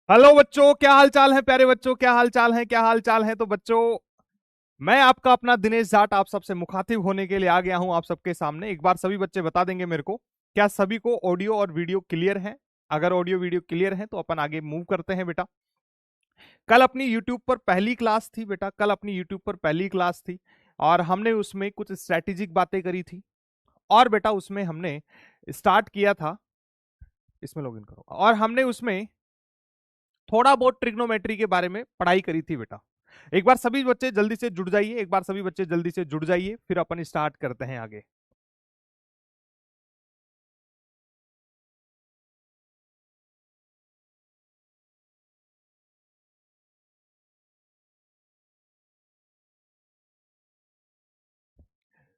Hello बच्चों, क्या हाल चाल है? प्यारे बच्चों, क्या हाल चाल है? क्या हाल चाल है? तो बच्चों, मैं आपका अपना दिनेश जाट आप सबसे मुखातिब होने के लिए आ गया हूं आप सबके सामने। एक बार सभी बच्चे बता देंगे मेरे को, क्या सभी को ऑडियो और वीडियो क्लियर है? अगर ऑडियो वीडियो क्लियर है तो अपन आगे मूव करते हैं बेटा। कल अपनी यूट्यूब पर पहली क्लास थी बेटा, कल अपनी यूट्यूब पर पहली क्लास थी और हमने उसमें कुछ स्ट्रैटेजिक बातें करी थी। और बेटा उसमें हमने स्टार्ट किया था, इसमें लॉगिन करो, और हमने उसमें थोड़ा बहुत ट्रिग्नोमेट्री के बारे में पढ़ाई करी थी बेटा। एक बार सभी बच्चे जल्दी से जुड़ जाइए, एक बार सभी बच्चे जल्दी से जुड़ जाइए, फिर अपन स्टार्ट करते हैं आगे।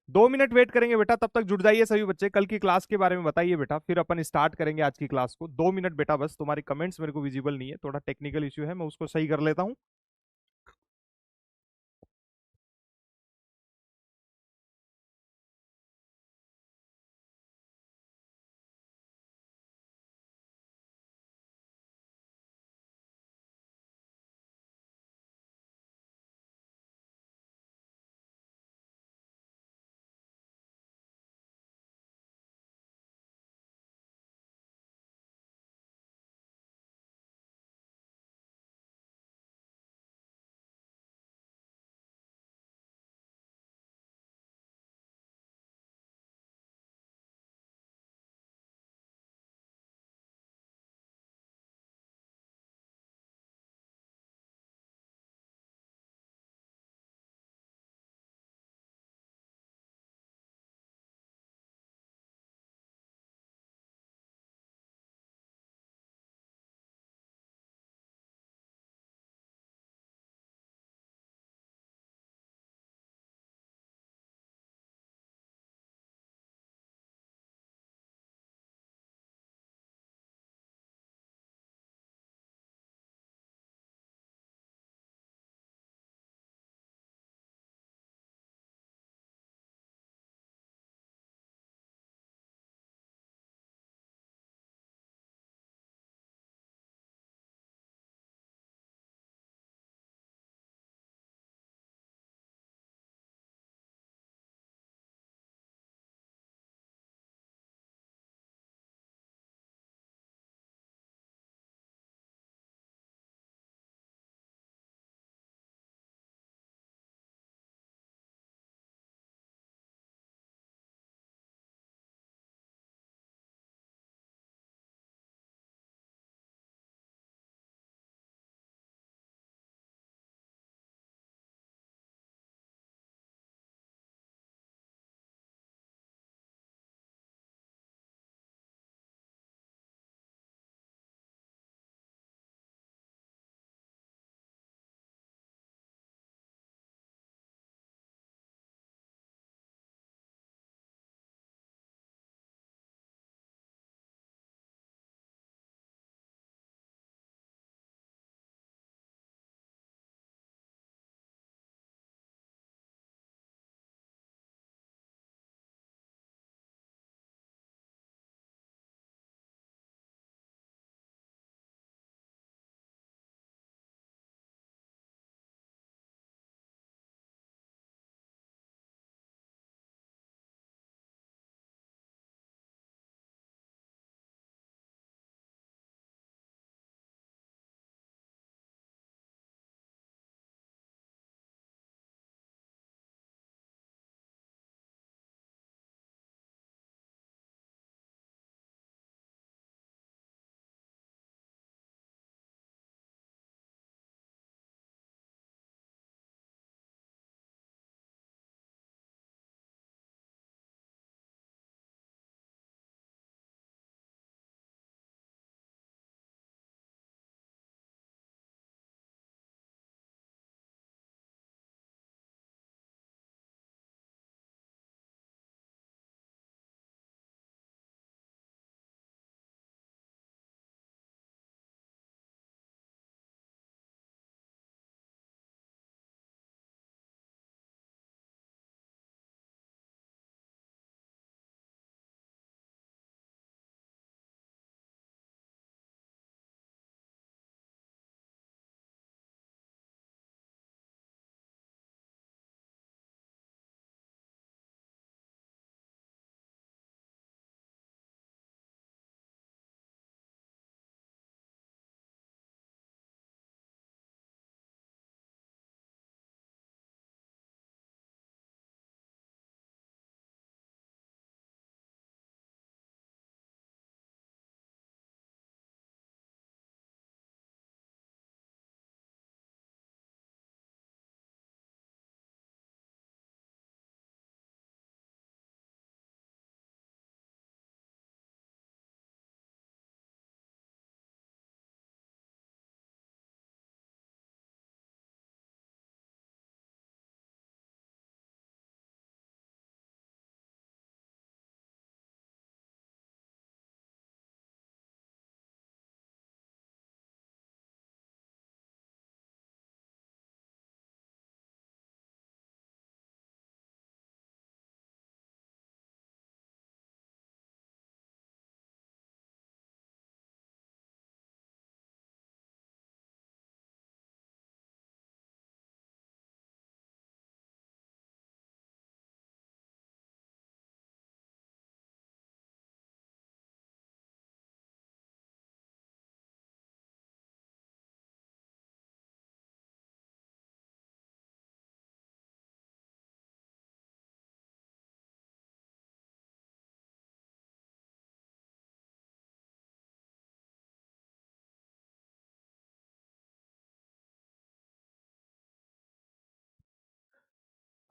2 मिनट वेट करेंगे बेटा, तब तक जुड़ जाइए सभी बच्चे। कल की क्लास के बारे में बताइए बेटा, फिर अपन स्टार्ट करेंगे आज की क्लास को। 2 मिनट बेटा बस। तुम्हारी कमेंट्स मेरे को विजिबल नहीं है, थोड़ा टेक्निकल इश्यू है, मैं उसको सही कर लेता हूं।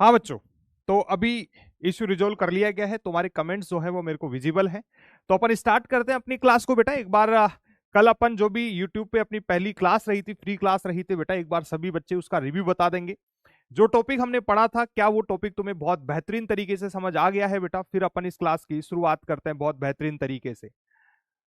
हाँ बच्चों, तो अभी इश्यू रिजोल्व कर लिया गया है, तुम्हारे कमेंट्स जो है वो मेरे को विजिबल हैं। तो अपन स्टार्ट करते हैं अपनी क्लास को बेटा। एक बार कल अपन जो भी यूट्यूब पे अपनी पहली क्लास रही थी, फ्री क्लास रही थी बेटा, एक बार सभी बच्चे उसका रिव्यू बता देंगे। जो टॉपिक हमने पढ़ा था, क्या वो टॉपिक तुम्हें बहुत बेहतरीन तरीके से समझ आ गया है बेटा? फिर अपन इस क्लास की शुरुआत करते हैं बहुत बेहतरीन तरीके से।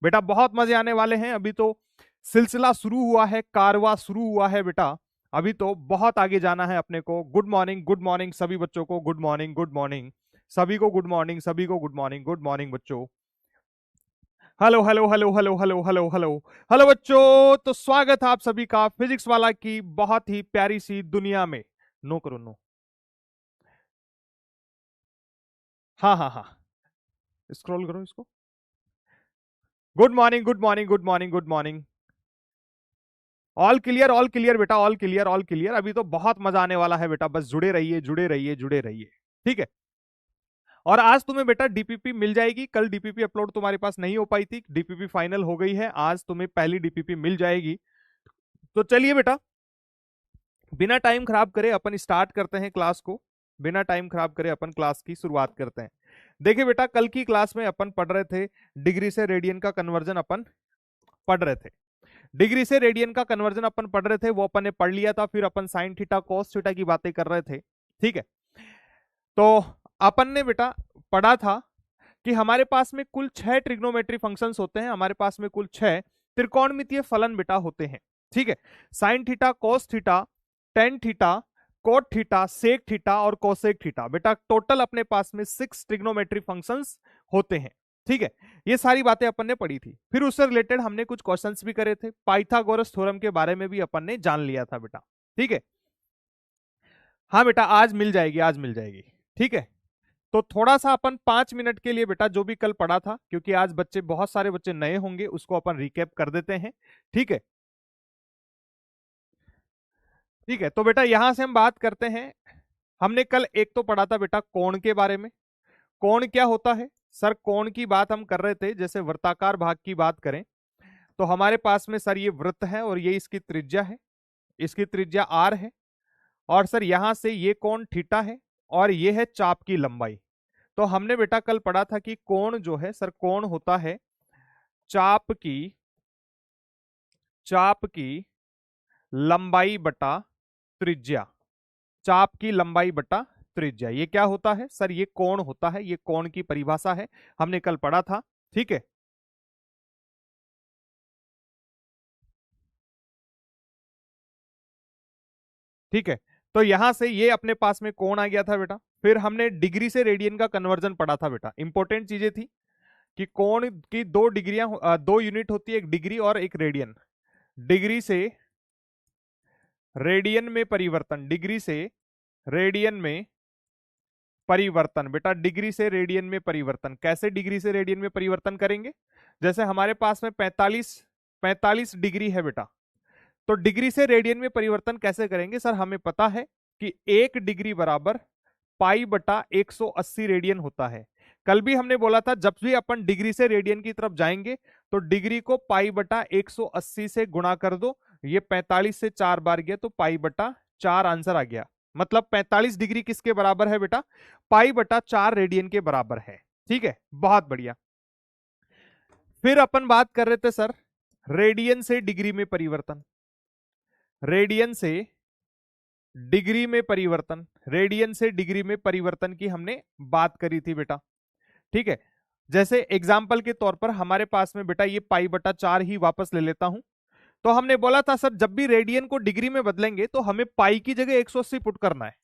बेटा बहुत मजे आने वाले हैं। अभी तो सिलसिला शुरू हुआ है, कारवा शुरू हुआ है बेटा। अभी तो बहुत आगे जाना है अपने को। गुड मॉर्निंग सभी बच्चों को, गुड मॉर्निंग, गुड मॉर्निंग सभी को, गुड मॉर्निंग सभी को, गुड मॉर्निंग बच्चों। Hello hello hello hello hello hello hello hello बच्चों, तो स्वागत है आप सभी का फिजिक्स वाला की बहुत ही प्यारी सी दुनिया में। नो करो नो। हाँ हाँ हाँ, स्क्रॉल करो इसको। Good morning, good morning, good morning, good morning. All clear बेटा, ऑल क्लियर, ऑल क्लियर। अभी तो बहुत मजा आने वाला है बेटा, बस जुड़े रहिए, जुड़े रहिए, जुड़े रहिए। ठीक है। और आज तुम्हें बेटा डीपीपी मिल जाएगी। कल डीपीपी अपलोड तुम्हारे पास नहीं हो पाई थी, डीपीपी फाइनल हो गई है, आज तुम्हें पहली डीपीपी मिल जाएगी। तो चलिए बेटा, बिना टाइम खराब करे अपन स्टार्ट करते हैं क्लास को। बिना टाइम खराब करे अपन क्लास की शुरुआत करते हैं। देखिए बेटा, कल की क्लास में अपन पढ़ रहे थे डिग्री से रेडियन का कन्वर्जन अपन पढ़ रहे थे। डिग्री से रेडियन का कन्वर्जन अपन पढ़ रहे थे, वो अपन ने पढ़ लिया था। फिर अपन साइन थीटा कॉस थीटा की बातें कर रहे थे। ठीक है। तो अपन ने बेटा पढ़ा था कि हमारे पास में कुल 6 ट्रिग्नोमेट्री फंक्शंस होते हैं, हमारे पास में कुल 6 त्रिकोणमितीय फलन बेटा होते हैं। ठीक है। Sine theta, cos theta, tan theta, cot theta, sec theta और कोसेक थीटा। बेटा टोटल अपने पास में 6 ट्रिग्नोमेट्री फंक्शंस होते हैं। ठीक है। ये सारी बातें अपन ने पढ़ी थी। फिर उससे रिलेटेड हमने कुछ क्वेश्चंस भी करे थे, पाइथागोरस थ्योरम के बारे में भी अपन ने जान लिया था बेटा। ठीक है। हाँ बेटा, आज मिल जाएगी, आज मिल जाएगी। ठीक है। तो थोड़ा सा अपन 5 मिनट के लिए बेटा जो भी कल पढ़ा था, क्योंकि आज बच्चे बहुत सारे बच्चे नए होंगे, उसको अपन रिकैप कर देते हैं। ठीक है। ठीक है, तो बेटा यहां से हम बात करते हैं। हमने कल एक तो पढ़ा था बेटा कोण के बारे में। कोण क्या होता है सर? कोण की बात हम कर रहे थे, जैसे वृत्ताकार भाग की बात करें तो हमारे पास में सर ये वृत्त है और ये इसकी त्रिज्या है, इसकी त्रिज्या आर है। और सर यहां से ये कोण थीटा है और ये है चाप की लंबाई। तो हमने बेटा कल पढ़ा था कि कोण जो है सर, कोण होता है चाप की चाप की लंबाई बटा त्रिज्या। चाप की लंबाई बटा त्रिज्या, ये क्या होता है सर? ये कोण होता है, ये कोण की परिभाषा है, हमने कल पढ़ा था। ठीक है। ठीक है, तो यहां से ये अपने पास में कोण आ गया था बेटा। फिर हमने डिग्री से रेडियन का कन्वर्जन पढ़ा था बेटा। इंपॉर्टेंट चीजें थी कि कोण की दो डिग्रियां, दो यूनिट होती है, एक डिग्री और एक रेडियन। डिग्री से रेडियन में परिवर्तन, डिग्री से रेडियन में परिवर्तन। बेटा डिग्री से रेडियन में परिवर्तन कैसे डिग्री से रेडियन में परिवर्तन करेंगे? जैसे हमारे पास में 45 डिग्री है बेटा, तो डिग्री से रेडियन में परिवर्तन कैसे करेंगे सर? हमें पता है कि 1 डिग्री बराबर पाई बटा 180 रेडियन होता है। कल भी हमने बोला था जब भी अपन डिग्री से रेडियन की तरफ जाएंगे तो डिग्री को पाई बटा 180 से गुणा कर दो। ये 45 से 4 बार गया तो पाई बटा 4 आंसर आ गया। मतलब 45 डिग्री किसके बराबर है बेटा? पाई बटा 4 रेडियन के बराबर है। ठीक है, बहुत बढ़िया। फिर अपन बात कर रहे थे सर रेडियन से डिग्री में परिवर्तन। रेडियन से डिग्री में परिवर्तन, रेडियन से डिग्री में परिवर्तन की हमने बात करी थी बेटा। ठीक है। जैसे एग्जाम्पल के तौर पर हमारे पास में बेटा ये पाई बटा 4 ही वापस ले लेता हूं। तो हमने बोला था सर जब भी रेडियन को डिग्री में बदलेंगे तो हमें पाई की जगह 180 पुट करना है।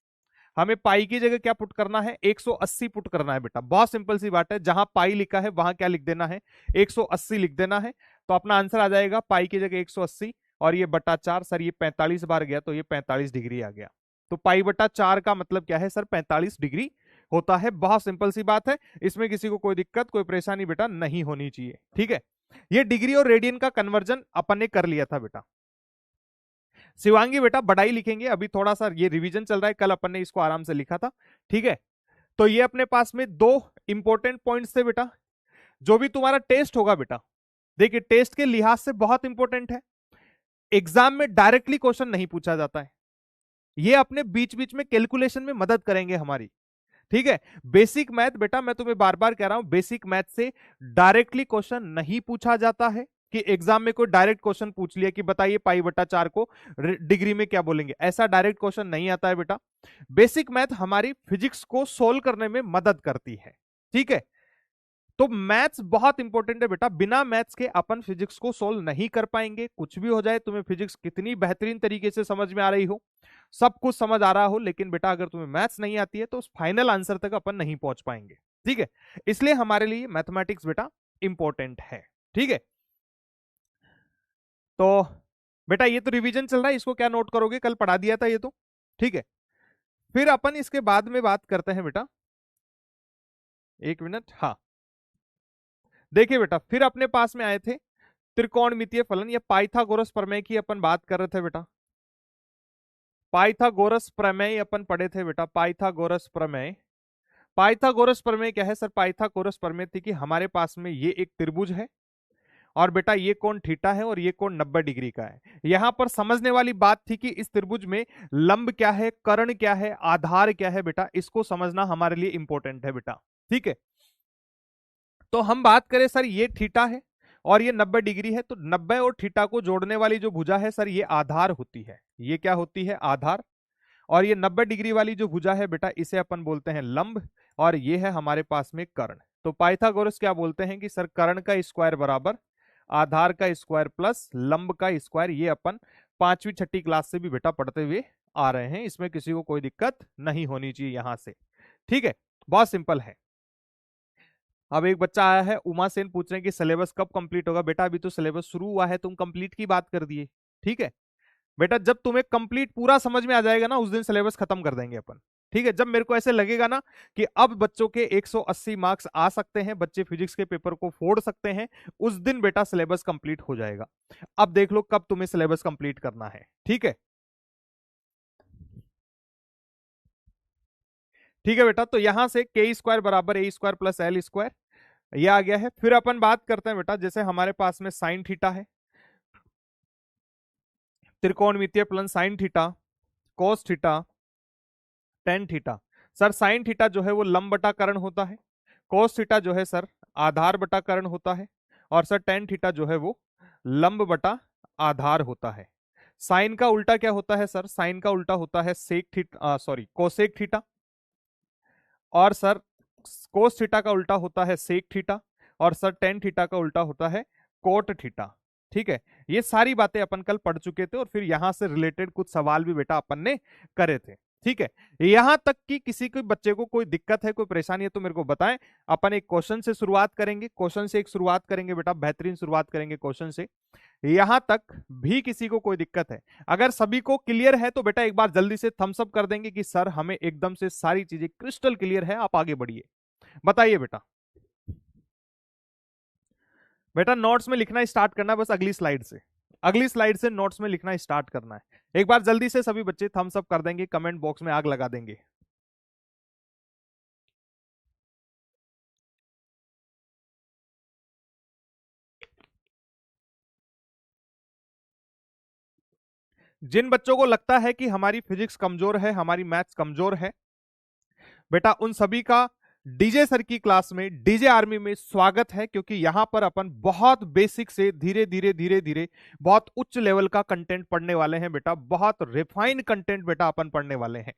हमें पाई की जगह क्या पुट करना है? 180 पुट करना है बेटा। बहुत सिंपल सी बात है, जहां पाई लिखा है वहां क्या लिख देना है? 180 लिख देना है। तो अपना आंसर आ जाएगा पाई की जगह 180 और ये बटा 4। सर ये 45 बार गया तो ये 45 डिग्री आ गया। तो पाई बटा 4 का मतलब क्या है सर? 45 डिग्री होता है। बहुत सिंपल सी बात है, इसमें किसी को कोई दिक्कत कोई परेशानी बेटा नहीं होनी चाहिए। ठीक है। ये डिग्री और रेडियन का कन्वर्जन अपन ने कर लिया था बेटा। शिवांगी बेटा बड़ाई लिखेंगे, अभी थोड़ा सा ये रिवीजन चल रहा है, कल अपन ने इसको आराम से लिखा था। ठीक है। तो ये अपने पास में दो इंपॉर्टेंट पॉइंट्स थे बेटा। जो भी तुम्हारा टेस्ट होगा बेटा, देखिए टेस्ट के लिहाज से बहुत इंपॉर्टेंट है। एग्जाम में डायरेक्टली क्वेश्चन नहीं पूछा जाता है, ये अपने बीच बीच में कैलकुलेशन में मदद करेंगे हमारी। ठीक है, बेसिक मैथ बेटा मैं तुम्हें बार बार कह रहा हूं, बेसिक मैथ से डायरेक्टली क्वेश्चन नहीं पूछा जाता है कि एग्जाम में कोई डायरेक्ट क्वेश्चन पूछ लिया कि बताइए पाई बटा 4 को डिग्री में क्या बोलेंगे, ऐसा डायरेक्ट क्वेश्चन नहीं आता है बेटा। बेसिक मैथ हमारी फिजिक्स को सोल्व करने में मदद करती है। ठीक है, तो मैथ्स बहुत इंपॉर्टेंट है बेटा, बिना मैथ्स के अपन फिजिक्स को सोल्व नहीं कर पाएंगे। कुछ भी हो जाए, तुम्हें फिजिक्स कितनी बेहतरीन तरीके से समझ में आ रही हो, सब कुछ समझ आ रहा हो, लेकिन बेटा अगर तुम्हें मैथ्स नहीं आती है तो उस फाइनल आंसर तक अपन नहीं पहुंच पाएंगे। ठीक है, इसलिए हमारे लिए मैथमेटिक्स बेटा इंपॉर्टेंट है। ठीक है, तो बेटा ये तो रिवीजन चल रहा है, इसको क्या नोट करोगे, कल पढ़ा दिया था ये तो। ठीक है, फिर अपन इसके बाद में बात करते हैं बेटा, एक मिनट, हाँ देखिए बेटा, फिर अपने पास में आए थे त्रिकोणमितीय फलन या पाइथागोरस प्रमेय की अपन बात कर रहे थे बेटा। पाइथागोरस प्रमेय अपन पढ़े थे बेटा, पाइथागोरस प्रमेय। पाइथागोरस प्रमेय क्या है सर? पाइथागोरस प्रमेय थी कि हमारे पास में ये एक त्रिभुज है और बेटा ये कोण थीटा है और ये कोण 90 डिग्री का है। यहां पर समझने वाली बात थी कि इस त्रिभुज में लंब क्या है, कर्ण क्या है, आधार क्या है बेटा, इसको समझना हमारे लिए इंपॉर्टेंट है बेटा। ठीक है, तो हम बात करें सर ये थीटा है और ये 90 डिग्री है, तो 90 और थीटा को जोड़ने वाली जो भुजा है सर ये आधार होती है। ये क्या होती है? आधार। और ये 90 डिग्री वाली जो भुजा है बेटा इसे अपन बोलते हैं लंब, और ये है हमारे पास में कर्ण। तो पाइथागोरस क्या बोलते हैं कि सर कर्ण का स्क्वायर बराबर आधार का स्क्वायर प्लस लंब का स्क्वायर। ये अपन पांचवी छठी क्लास से भी बेटा पढ़ते हुए आ रहे हैं, इसमें किसी को कोई दिक्कत नहीं होनी चाहिए यहां से। ठीक है, बहुत सिंपल है। अब एक बच्चा आया है उमा सेन, पूछ रहे हैं कि सिलेबस कब कंप्लीट होगा। बेटा अभी तो सिलेबस शुरू हुआ है, तुम कंप्लीट की बात कर दिए। ठीक है बेटा, जब तुम्हें कंप्लीट पूरा समझ में आ जाएगा ना, उस दिन सिलेबस खत्म कर देंगे अपन। ठीक है, जब मेरे को ऐसे लगेगा ना कि अब बच्चों के 180 मार्क्स आ सकते हैं, बच्चे फिजिक्स के पेपर को फोड़ सकते हैं, उस दिन बेटा सिलेबस कंप्लीट हो जाएगा। अब देख लो कब तुम्हें सिलेबस कंप्लीट करना है। ठीक है, ठीक है बेटा, तो यहां से के स्क्वायर बराबर ए स्क्वायर प्लस एल स्क्वायर ये आ गया है। फिर अपन बात करते हैं बेटा, जैसे हमारे पास में साइन थीटा है, त्रिकोणमितीय फलन sign theta, cos theta, tan theta. Sir sine theta जो है वो लंब बटा कर्ण होता है, कोस थीटा जो है सर आधार बटा कर्ण होता है, और सर टेन थीटा जो है वो लंब बटा आधार होता है। साइन का उल्टा क्या होता है सर? साइन का उल्टा होता है sec theta, sorry cosec theta. और सर कोस थीटा का उल्टा होता है सेक थीटा, और सर टेन थीटा का उल्टा होता है कोट थीटा। ठीक है, ये सारी बातें अपन कल पढ़ चुके थे और फिर यहां से रिलेटेड कुछ सवाल भी बेटा अपन ने करे थे। ठीक है, यहां तक कि किसी के बच्चे को कोई दिक्कत है, कोई परेशानी है तो मेरे को बताएं। अपन एक क्वेश्चन से शुरुआत करेंगे, क्वेश्चन से एक शुरुआत करेंगे बेटा, बेहतरीन शुरुआत करेंगे क्वेश्चन से। यहां तक भी किसी को कोई दिक्कत है? अगर सभी को क्लियर है तो बेटा एक बार जल्दी से थम्स अप कर देंगे कि सर हमें एकदम से सारी चीजें क्रिस्टल क्लियर है, आप आगे बढ़िए। बताइए बेटा। बेटा नोट्स में लिखना स्टार्ट करना बस अगली स्लाइड से, अगली स्लाइड से नोट्स में लिखना स्टार्ट करना है। एक बार जल्दी से सभी बच्चे थम्स अप कर देंगे, कमेंट बॉक्स में आग लगा देंगे। जिन बच्चों को लगता है कि हमारी फिजिक्स कमजोर है, हमारी मैथ्स कमजोर है, बेटा उन सभी का डीजे सर की क्लास में, डीजे आर्मी में स्वागत है, क्योंकि यहां पर अपन बहुत बेसिक से धीरे धीरे धीरे धीरे बहुत उच्च लेवल का कंटेंट पढ़ने वाले हैं बेटा, बहुत रिफाइंड कंटेंट बेटा अपन पढ़ने वाले हैं।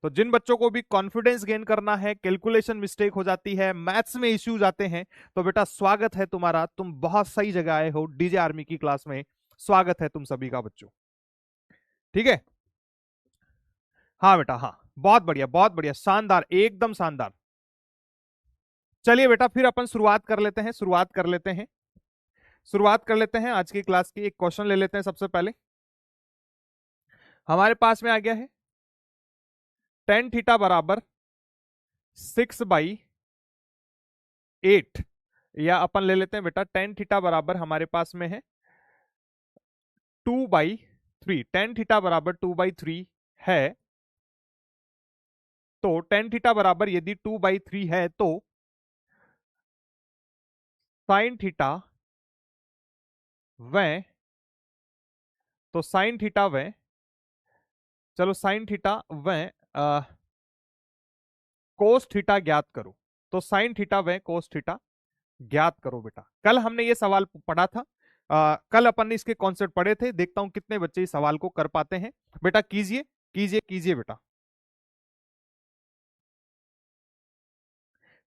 तो जिन बच्चों को भी कॉन्फिडेंस गेन करना है, कैलकुलेशन मिस्टेक हो जाती है, मैथ्स में इश्यूज आते हैं, तो बेटा स्वागत है तुम्हारा, तुम बहुत सही जगह आए हो डीजे आर्मी की क्लास में। स्वागत है तुम सभी का बच्चों। ठीक है, हाँ बेटा, हाँ बहुत बढ़िया शानदार, एकदम शानदार। चलिए बेटा फिर अपन शुरुआत कर लेते हैं, शुरुआत कर लेते हैं, शुरुआत कर लेते हैं आज की क्लास की। एक क्वेश्चन ले लेते हैं सबसे पहले। हमारे पास में आ गया है टेन थीटा बराबर 6/8, या अपन ले लेते हैं बेटा टेन थीटा बराबर हमारे पास में है 2/3। टेन थीटा बराबर 2/3 है, तो टेन थीटा बराबर यदि 2/3 है तो साइन थीटा व, तो साइन थीटा व चलो साइन थीटा व कोस थीटा ज्ञात करो। तो साइन थीटा व कोस थीटा ज्ञात करो बेटा। कल हमने ये सवाल पढ़ा था, कल अपन ने इसके कॉन्सेप्ट पढ़े थे। देखता हूं कितने बच्चे इस सवाल को कर पाते हैं। बेटा कीजिए कीजिए कीजिए बेटा।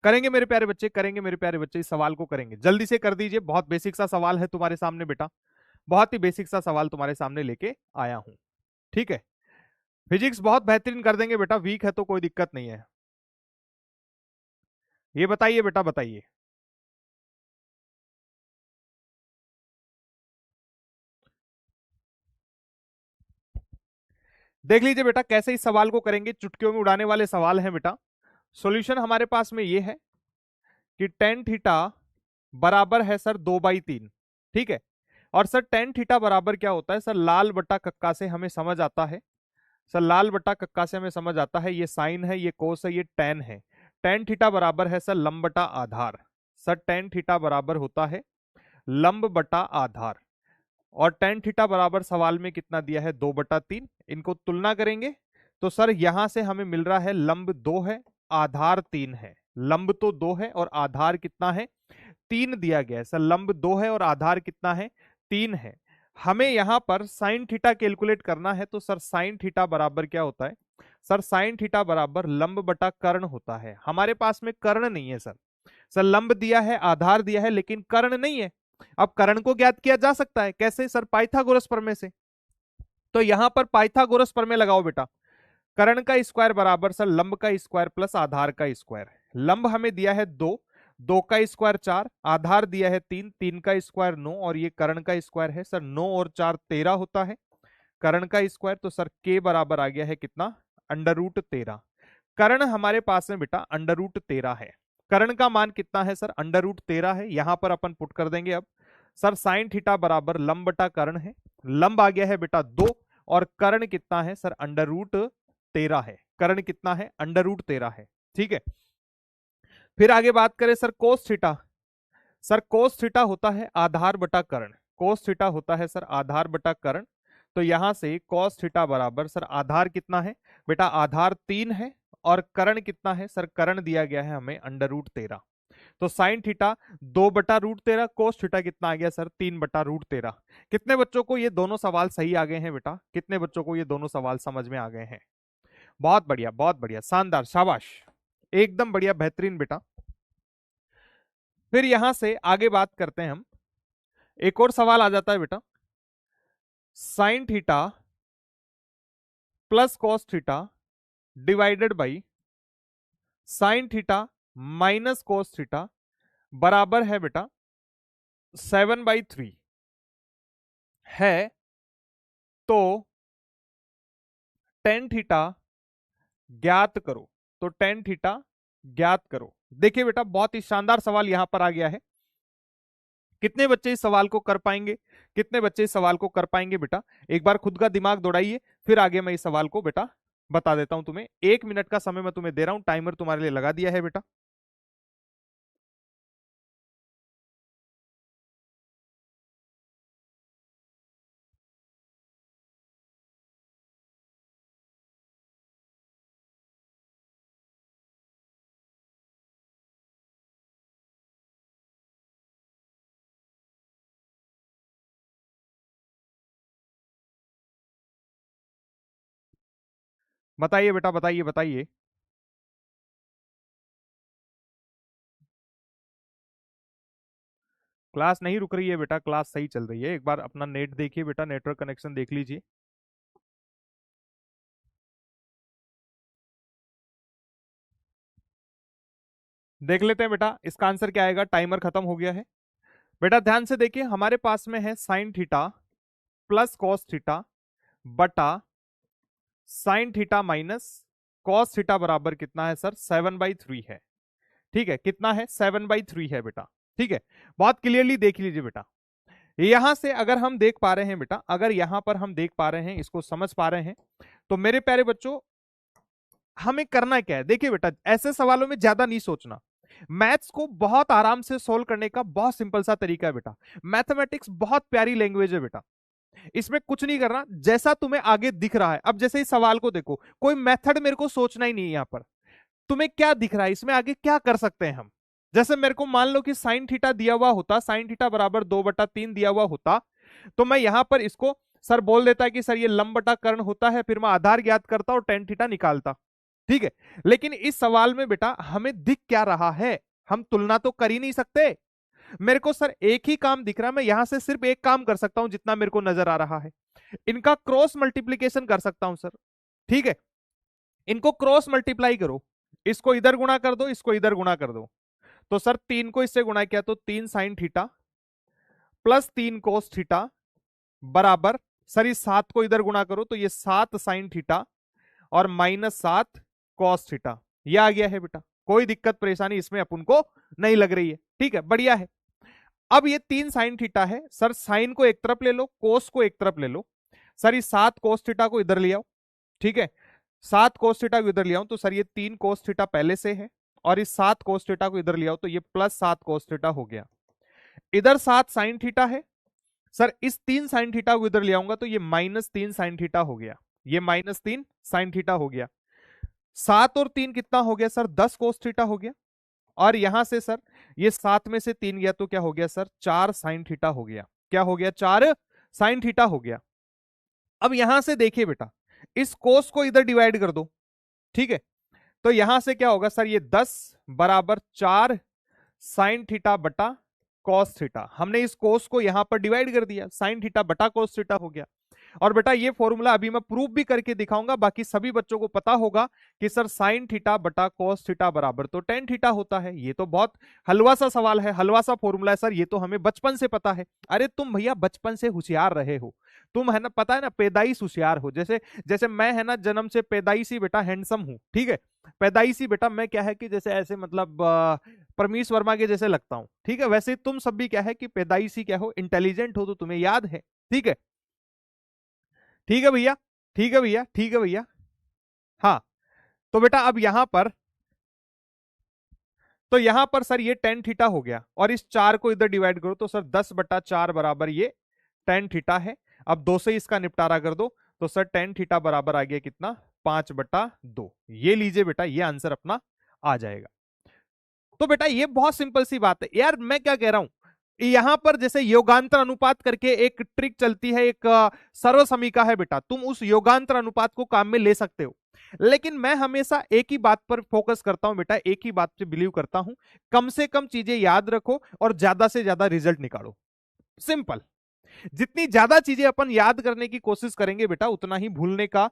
करेंगे मेरे प्यारे बच्चे, करेंगे मेरे प्यारे बच्चे, इस सवाल को करेंगे, जल्दी से कर दीजिए। बहुत बेसिक सा सवाल है तुम्हारे सामने बेटा, बहुत ही बेसिक सा सवाल तुम्हारे सामने लेके आया हूं। ठीक है, फिजिक्स बहुत बेहतरीन कर देंगे बेटा, वीक है तो कोई दिक्कत नहीं है। ये बताइए बेटा, बताइए। देख लीजिए बेटा कैसे इस सवाल को करेंगे, चुटकियों में उड़ाने वाले सवाल हैं बेटा। सॉल्यूशन हमारे पास में ये है कि टेन थीटा बराबर है सर 2/3। ठीक है, और सर टेन थीटा बराबर क्या होता है सर, लाल बटा कक्का से हमें समझ आता है। सर लाल बटा कक्का से हमें समझ आता है, ये साइन है, ये कोस है, ये टेन है। टेन थीटा बराबर है सर लंब बटा आधार। सर टेन थीटा बराबर होता है लंब बटा आधार। और टेन थीटा बराबर सवाल में कितना दिया है, 2/3। इनको तुलना करेंगे तो सर यहां से हमें मिल रहा है लंब 2 है, आधार 3 है। लंब तो 2 है और आधार कितना है, 3 दिया गया है। सर लंब 2 है और आधार कितना है, 3 है। हमें यहां पर साइन थीटा कैलकुलेट करना है, तो सर साइन थीटा बराबर क्या होता है, सर साइन थीटा बराबर लंब बटा कर्ण होता है। हमारे पास में कर्ण नहीं है सर। सर लंब दिया है, आधार दिया है, लेकिन कर्ण नहीं है। अब कर्ण को ज्ञात किया जा सकता है कैसे सर, पाइथागोरस प्रमेय से। तो यहां पर पाइथागोरस प्रमेय लगाओ बेटा। कर्ण का स्क्वायर बराबर सर लंब का स्क्वायर प्लस आधार का स्क्वायर। लंब हमें दिया है 2, 2 का स्क्वायर 4, आधार दिया है 3, 3 का स्क्वायर 9, और ये कर्ण का स्क्वायर है सर 9 और 4 13 होता है कर्ण का स्क्वायर। तो सर के बराबर आ गया है कितना, √13। कर्ण हमारे पास में बेटा √13 है। कर्ण का मान कितना है सर, √13 है। यहां पर अपन पुट कर देंगे अब। सर साइन थीटा बराबर लंब बटा कर्ण है। लंब आ गया है बेटा 2, और कर्ण कितना है सर, √13 है। कर्ण कितना है, √13 है। ठीक है, फिर आगे बात करें sir cos theta. Sir cos theta होता है आधार बटा कर्ण। कोस थीटा होता है सर आधार बटा कर्ण। तो यहां से कॉस थीटा बराबर सर आधार कितना है बेटा, आधार 3 है, और कर्ण कितना है सर, कर्ण दिया गया है हमें √13। तो साइन थीटा 2/√13, कोस थीटा कितना आ गया सर, 3/√13। कितने बच्चों को ये दोनों सवाल सही आ गए हैं बेटा, कितने बच्चों को ये दोनों सवाल समझ में आ गए हैं? बहुत बढ़िया, बहुत बढ़िया, शानदार, शाबाश, एकदम बढ़िया, बेहतरीन बेटा। फिर यहां से आगे बात करते हैं हम। एक और सवाल आ जाता है बेटा, sign theta plus cos theta divided by sine theta minus cos theta बराबर है बेटा 7/3 है। तो टेन थीटा ज्ञात करो। तो टेन थीटा ज्ञात करो। देखिए बेटा बहुत ही शानदार सवाल यहां पर आ गया है। कितने बच्चे इस सवाल को कर पाएंगे, कितने बच्चे इस सवाल को कर पाएंगे बेटा? एक बार खुद का दिमाग दौड़ाइए, फिर आगे मैं इस सवाल को बेटा बता देता हूं तुम्हें। 1 मिनट का समय मैं तुम्हें दे रहा हूं, टाइमर तुम्हारे लिए लगा दिया है बेटा। बताइए बेटा, बताइए बताइए। क्लास नहीं रुक रही है बेटा, क्लास सही चल रही है। एक बार अपना नेट देखिए बेटा, नेटवर्क कनेक्शन देख लीजिए। देख लेते हैं बेटा इसका आंसर क्या आएगा, टाइमर खत्म हो गया है। बेटा ध्यान से देखिए, हमारे पास में है sine theta plus cos theta बटा sine theta minus cos theta बराबर कितना है सर, 7/3 है। ठीक है, कितना है, 7/3 है बेटा। ठीक है, बहुत क्लियरली देख लीजिए बेटा। यहां से अगर हम देख पा रहे हैं बेटा, अगर यहां पर हम देख पा रहे हैं, इसको समझ पा रहे हैं, तो मेरे प्यारे बच्चों हमें करना क्या है? देखिए बेटा ऐसे सवालों में ज्यादा नहीं सोचना। मैथ्स को बहुत आराम से सोल्व करने का बहुत सिंपल सा तरीका है बेटा। मैथमेटिक्स बहुत प्यारी लैंग्वेज है बेटा। इसमें कुछ नहीं करना, जैसा तुम्हें आगे दिख रहा है। अब जैसे इस सवाल को देखो, कोई मेथड मेरे को सोचना ही नहीं है। यहां पर तुम्हें क्या दिख रहा है, इसमें आगे क्या कर सकते हैं हम। जैसे मेरे को मान लो कि साइन थीटा दिया हुआ होता, साइन थीटा बराबर 2/3 दिया हुआ होता, तो मैं यहां पर इसको सर बोल देता है कि सर ये लंब बटा कर्ण होता है, फिर मैं आधार ज्ञात करता और टेन थीटा निकालता। ठीक है, लेकिन इस सवाल में बेटा हमें दिख क्या रहा है, हम तुलना तो कर ही नहीं सकते। मेरे को सर एक ही काम दिख रहा है, मैं यहां से सिर्फ एक काम कर सकता हूं जितना मेरे को नजर आ रहा है, इनका क्रॉस मल्टीप्लीकेशन कर सकता हूं सर। ठीक है, इनको क्रॉस मल्टीप्लाई करो, इसको इधर गुणा कर दो, इसको इधर गुणा कर दो। तो सर 3 को इससे गुणा किया तो 3 sign theta plus 3 cos theta बराबर, सर इस 7 को इधर गुणा करो तो ये 7 साइन थीटा और -7 कॉस थीटा। ये आ गया है बेटा, कोई दिक्कत परेशानी इसमें अपन को नहीं लग रही है। ठीक है, बढ़िया है। अब ये 3 साइन थीटा है, सर साइन को एक तरफ ले लो, कोस को एक तरफ ले लो। सर इस 7 कोस थीटा को इधर ले आओ। ठीक है, 7 कोस थीटा को इधर ले आओ तो सर ये 3 कोस थीटा पहले से है, और इस 7 कोस थीटा को इधर ले आओ तो ये +7 कोस थीटा हो गया। इधर 7 साइन थीटा है, सर इस 3 साइन थीटा को इधर ले आऊंगा तो ये -3 साइन थीटा हो गया, ये -3 साइन थीटा हो गया। 7 और 3 कितना हो गया सर, 10 कोस थीटा हो गया। और यहां से सर ये 7 में से 3 गया तो क्या हो गया सर, 4 साइन थीटा हो गया। क्या हो गया, 4 साइन थीटा हो गया। अब यहां से देखिए बेटा, इस कोस को इधर डिवाइड कर दो। ठीक है, तो यहां से क्या होगा सर, ये 10 बराबर 4 साइन थीटा बटा कॉस थीटा। हमने इस कोस को यहां पर डिवाइड कर दिया, साइन थीटा बटा कॉस थीटा हो गया। और बेटा ये फॉर्मूला अभी मैं प्रूफ भी करके दिखाऊंगा, बाकी सभी बच्चों को पता होगा कि सर साइन थीटा बटा कॉस थीटा बराबर तो टेन थीटा होता है। ये तो बहुत हलवा सा सवाल है, हलवा सा फॉर्मूला है सर, ये तो हमें बचपन से पता है। अरे तुम भैया बचपन से होशियार रहे हो, तुम है ना, पता है ना, पैदाइश होशियार हो। जैसे जैसे मैं है ना जन्म से पैदाइशी बेटा हैंडसम हूं। ठीक है, पैदाइशी बेटा मैं क्या है कि जैसे ऐसे मतलब परमीश वर्मा के जैसे लगता हूं। ठीक है, वैसे तुम सब भी क्या है कि पैदाइशी क्या हो, इंटेलिजेंट हो, तो तुम्हें याद है। ठीक है, ठीक है भैया, ठीक है भैया, ठीक है भैया। हाँ, तो बेटा अब यहां पर सर ये टेन थीटा हो गया, और इस 4 को इधर डिवाइड करो तो सर 10/4 बराबर ये टेन थीटा है। अब 2 से इसका निपटारा कर दो तो सर टेन थीटा बराबर आ गया कितना, 5/2। ये लीजिए बेटा, ये आंसर अपना आ जाएगा। तो बेटा ये बहुत सिंपल सी बात है यार, मैं क्या कह रहा हूं, यहां पर जैसे योगांतर अनुपात करके एक ट्रिक चलती है, एक सर्व समीका है बेटा, तुम उस योगांतर अनुपात को काम में ले सकते हो। लेकिन मैं हमेशा एक ही बात पर फोकस करता हूं बेटा, एक ही बात पे बिलीव करता हूं, कम से कम चीजें याद रखो और ज्यादा से ज्यादा रिजल्ट निकालो। सिंपल, जितनी ज्यादा चीजें अपन याद करने की कोशिश करेंगे बेटा, उतना ही भूलने का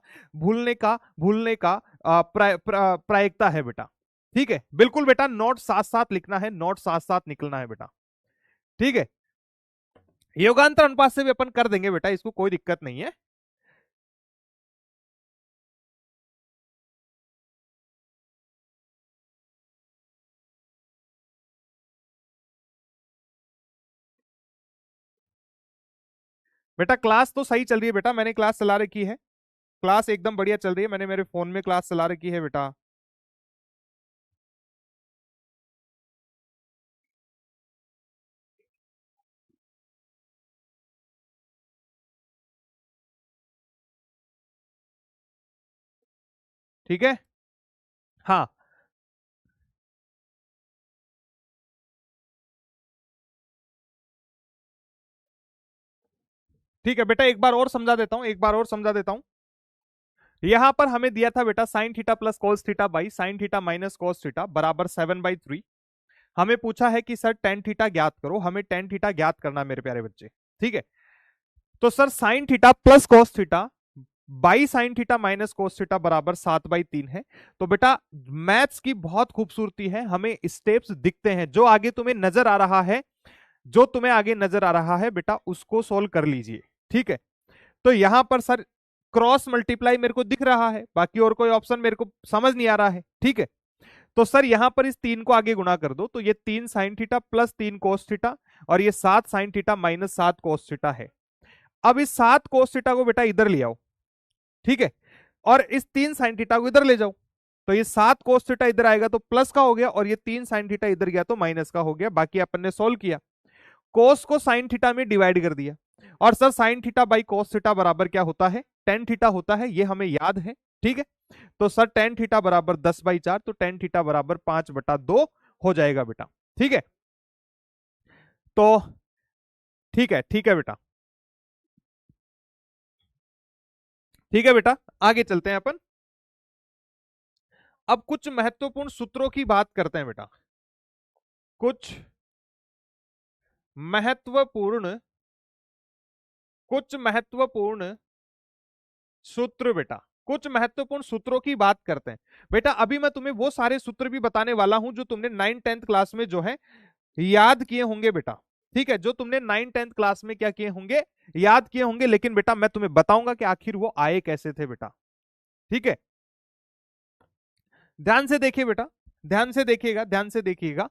प्रायिकता है बेटा। ठीक है, बिल्कुल बेटा, नोट साथ साथ लिखना है, नोट साथ साथ निकलना है बेटा। ठीक है, योगांतर अनुपात से भी अपन कर देंगे बेटा, इसको कोई दिक्कत नहीं है। बेटा क्लास तो सही चल रही है बेटा, मैंने क्लास चला रखी है, क्लास एकदम बढ़िया चल रही है, मैंने मेरे फोन में क्लास चला रखी है बेटा। ठीक है, हाँ ठीक है बेटा, एक बार और समझा देता हूं, एक बार और समझा देता हूं। यहां पर हमें दिया था बेटा sign theta plus cos theta by sine theta minus cos theta बराबर 7/3। हमें पूछा है कि सर टेन थीटा ज्ञात करो, हमें टेन थीटा ज्ञात करना है मेरे प्यारे बच्चे। ठीक है, तो sir sign theta plus cos theta by sine theta minus cos theta बराबर 7/3 है। तो बेटा मैथ्स की बहुत खूबसूरती है, हमें स्टेप्स दिखते हैं, जो आगे तुम्हें नजर आ रहा है, जो तुम्हें आगे नजर आ रहा है बेटा उसको सोल्व कर लीजिए। ठीक है, तो यहां पर सर क्रॉस मल्टीप्लाई मेरे को दिख रहा है, बाकी और कोई ऑप्शन मेरे को समझ नहीं आ रहा है। ठीक है, तो सर यहां पर इस 3 को आगे गुणा कर दो तो ये 3 sign theta plus 3 cos theta, और ये 7 sign theta minus 7 cos theta है। अब इस 7 कोस थीटा को बेटा इधर ले आओ। ठीक है, और इस 3 साइन थीटा को इधर ले जाओ, तो ये 7 कोस थीटा इधर आएगा तो प्लस का हो गया, और ये 3 साइन थीटा इधर गया तो माइनस का हो गया। बाकी अपन ने सोल्व किया, कोस को साइन थीटा में डिवाइड कर दिया, और sir sine theta by cos theta बराबर क्या होता है, टेन थीटा होता है, ये हमें याद है। ठीक है, तो सर टेन थीटा बराबर 10/4, तो टेन थीटा बराबर 5/2 हो जाएगा बेटा। ठीक है, तो ठीक है बेटा, ठीक है बेटा, आगे चलते हैं अपन। अब कुछ महत्वपूर्ण सूत्रों की बात करते हैं बेटा, कुछ महत्वपूर्ण कुछ महत्वपूर्ण सूत्र बेटा, कुछ महत्वपूर्ण सूत्रों की बात करते हैं बेटा। अभी मैं तुम्हें वो सारे सूत्र भी बताने वाला हूं जो तुमने 9th 10th क्लास में जो है याद किए होंगे बेटा। ठीक है, जो तुमने 9th 10th क्लास में क्या किए होंगे, याद किए होंगे, लेकिन बेटा मैं तुम्हें बताऊंगा कि आखिर वो आए कैसे थे बेटा। ठीक है, ध्यान से देखिए बेटा, ध्यान से देखिएगा, ध्यान से देखिएगा।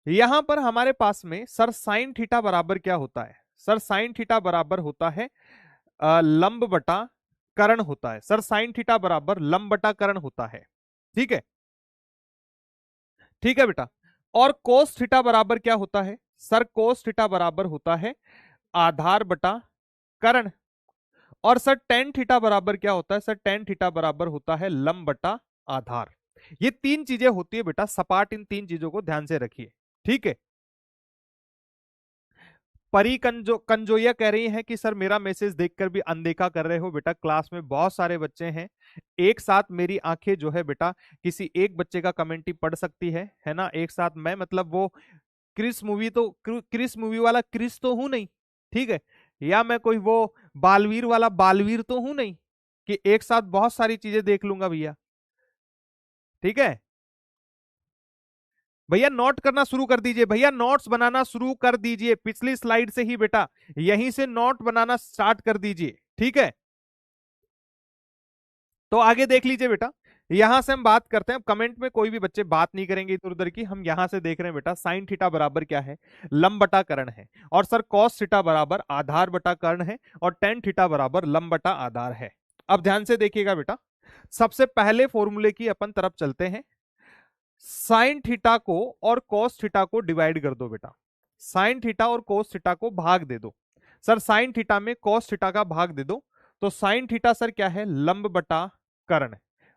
यहां पर हमारे पास में सर साइन थीटा बराबर क्या होता है, सर साइन थीटा बराबर होता है लंब बटा कर्ण होता है। सर साइन थीटा बराबर लंब बटा कर्ण होता है। ठीक है, ठीक है बेटा। और कोस थीटा बराबर क्या होता है, सर कोस थीटा बराबर होता है आधार बटा कर्ण। और सर टेन थीटा बराबर क्या होता है, सर टेन थीटा बराबर होता है लंब बटा आधार। ये तीन चीजें होती है बेटा सपाट, इन तीन चीजों को ध्यान से रखिए। ठीक है, परी कंजोया कह रही है कि सर मेरा मैसेज देखकर भी अनदेखा कर रहे हो बेटा, क्लास में बहुत सारे बच्चे हैं, एक साथ मेरी आंखें जो है बेटा किसी एक बच्चे का कमेंट ही पढ़ सकती है ना, एक साथ मैं मतलब वो क्रिस मूवी तो क्रिस मूवी वाला क्रिस तो हूं नहीं। ठीक है, या मैं कोई वो बालवीर वाला बालवीर तो हूं नहीं कि एक साथ बहुत सारी चीजें देख लूंगा भैया। ठीक है भैया, नोट करना शुरू कर दीजिए, भैया नोट्स बनाना शुरू कर दीजिए, पिछली स्लाइड से ही बेटा यहीं से नोट बनाना स्टार्ट कर दीजिए। ठीक है, तो आगे देख लीजिए बेटा, यहां से हम बात करते हैं। अब कमेंट में कोई भी बच्चे बात नहीं करेंगे इधर उधर की, हम यहां से देख रहे हैं बेटा साइन थीटा बराबर क्या है, लंब बटा कर्ण है। और सर कॉस थीटा बराबर आधार बटा कर्ण है। और टेन थीटा बराबर लंब बटा आधार है। अब ध्यान से देखिएगा बेटा, सबसे पहले फॉर्मूले की अपन तरफ चलते हैं। साइन थीटा को और कोस थीटा को डिवाइड कर दो बेटा, साइन थीटा और कोस थीटा को भाग दे दो। सर साइन थीटा में कोस थीटा का भाग दे दो, तो साइन थीटा सर क्या है, लंब बटा कर्ण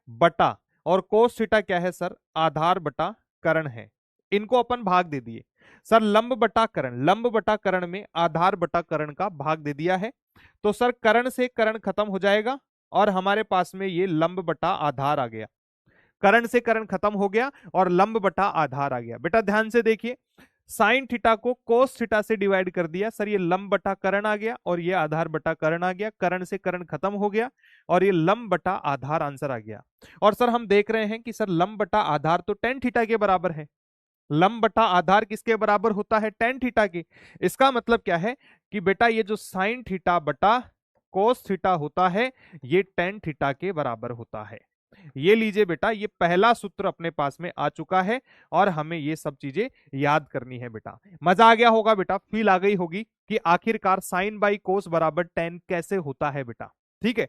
बटा, और कोस थीटा क्या है सर, आधार बटा कर्ण है। इनको अपन भाग दे दिए। सर लंब बटा कर्ण, लंब बटा कर्ण में आधार बटा कर्ण का भाग दे दिया है, तो सर कर्ण से कर्ण खत्म हो जाएगा और हमारे पास में ये लंब बटा आधार आ गया। कर्ण से कर्ण खत्म हो गया और लंब बटा आधार आ गया। बेटा ध्यान से देखिए, साइन थीटा को कोस थीटा से डिवाइड कर दिया, सर ये लंब बटा कर्ण आ गया और ये आधार बटा कर्ण आ गया, कर्ण से कर्ण खत्म हो गया और ये लंब बटा आधार आंसर आ गया। और सर हम देख रहे हैं कि सर लंब बटा आधार तो टेन थीटा के बराबर है, लंब बटा आधार किसके बराबर होता है, टेन थीटा के। इसका मतलब क्या है कि बेटा ये जो साइन थीटा बटा कोस थीटा होता है ये टेन थीटा के बराबर होता है। ये लीजिए बेटा, ये पहला सूत्र अपने पास में आ चुका है और हमें ये सब चीजें याद करनी है बेटा। मजा आ गया होगा बेटा, फील आ गई होगी कि आखिरकार साइन बाई कोस बराबर टेन कैसे होता है बेटा। ठीक है,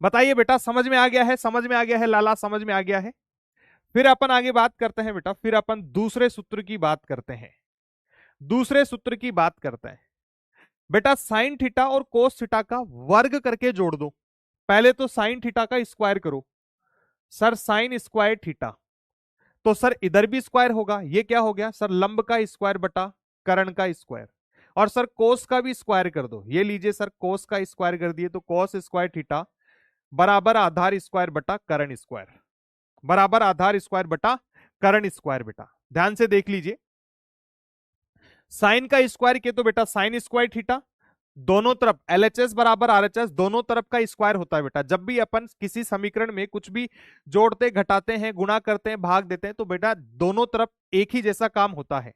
बताइए बेटा, समझ में आ गया है, समझ में आ गया है लाला, समझ में आ गया है। फिर अपन आगे बात करते हैं बेटा, फिर अपन दूसरे सूत्र की बात करते हैं, दूसरे सूत्र की बात करते हैं बेटा। साइन थीटा और कोस थीटा का वर्ग करके जोड़ दो। पहले तो साइन थीटा का स्क्वायर करो, सर साइन स्क्वायर थीटा, तो सर इधर भी स्क्वायर होगा, ये क्या हो गया सर, लंब का स्क्वायर बटा कर्ण का स्क्वायर। और सर कोस का भी स्क्वायर कर दो, ये लीजिए सर कोस का स्क्वायर कर दिए, तो कोस स्क्वायर थीटा बराबर आधार स्क्वायर बटा कर्ण स्क्वायर, बराबर आधार स्क्वायर बटा कर्ण स्क्वायर। बेटा ध्यान से देख लीजिए, साइन का स्क्वायर किया तो बेटा साइन स्क्वायर थीटा, दोनों तरफ एलएचएस बराबर आरएचएस, दोनों तरफ का स्क्वायर होता है बेटा। जब भी अपन किसी समीकरण में कुछ भी जोड़ते घटाते हैं, गुणा करते हैं, भाग देते हैं, तो बेटा दोनों तरफ एक ही जैसा काम होता है।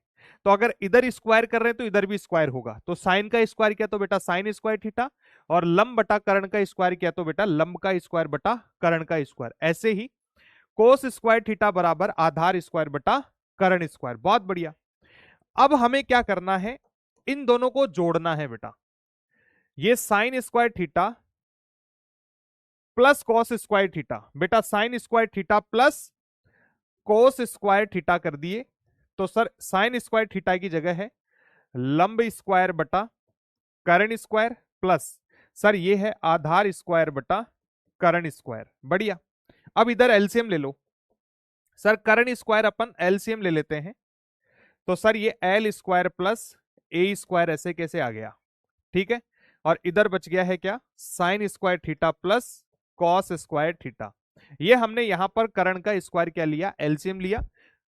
तो अगर इधर स्क्वायर कर रहे हैं तो इधर भी स्क्वायर होगा, तो साइन का स्क्वायर किया तो बेटा साइन स्क्वायर थीटा, और लंब बटा कर्ण का स्क्वायर किया तो बेटा लंब का स्क्वायर बटा कर्ण का स्क्वायर। ऐसे ही कोस स्क्वायर थीटा बराबर आधार स्क्वायर बटा कर्ण स्क्वायर। बहुत बढ़िया। अब हमें क्या करना है, इन दोनों को जोड़ना है बेटा। ये sine square theta plus cos square theta, बेटा sine square theta plus cos square theta कर दिए, तो सर साइन स्क्वायर थीटा की जगह है लंब स्क्वायर बटा कर्ण स्क्वायर प्लस सर ये है आधार स्क्वायर बटा कर्ण स्क्वायर। बढ़िया। अब इधर एलसीएम ले लो सर, कर्ण स्क्वायर अपन एलसीएम ले लेते हैं, तो सर ये एल स्क्वायर प्लस ए स्क्वायर ऐसे कैसे आ गया, ठीक है। और इधर बच गया है क्या, sign square theta plus cos square theta. ये हमने यहां पर कर्ण का स्क्वायर क्या लिया, एलसीएम लिया।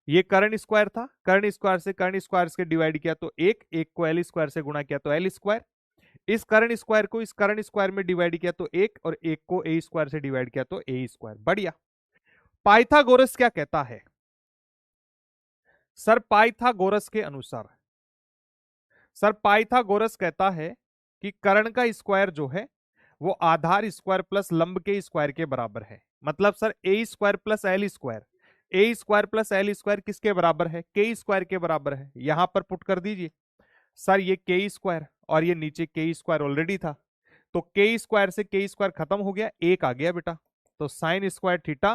ये कर्ण स्क्वायर था, कर्ण स्क्वायर से कर्ण स्क्वायर से डिवाइड किया तो एक, एक को एल स्क्वायर से गुणा किया तो एल स्क्वायर, इस कर्ण स्क्वायर को इस कर्ण स्क्वायर में डिवाइड किया तो एक, और एक को ए स्क्वायर से डिवाइड किया तो ए स्क्वायर। बढ़िया। पाइथागोरस क्या कहता है सर, पाइथागोरस के अनुसार सर पाइथागोरस कहता है कि कर्ण का स्क्वायर जो है वो आधार स्क्वायर प्लस लंब के स्क्वायर के बराबर है। मतलब सर ए स्क्वायर प्लस एल स्क्वायर, ए स्क्वायर प्लस एल स्क्वायर किसके बराबर है, के स्क्वायर के बराबर है। यहां पर पुट कर दीजिए सर, ये के स्क्वायर और ये नीचे के स्क्वायर ऑलरेडी था, तो के स्क्वायर से के स्क्वायर खत्म हो गया, एक आ गया बेटा, तो sign square theta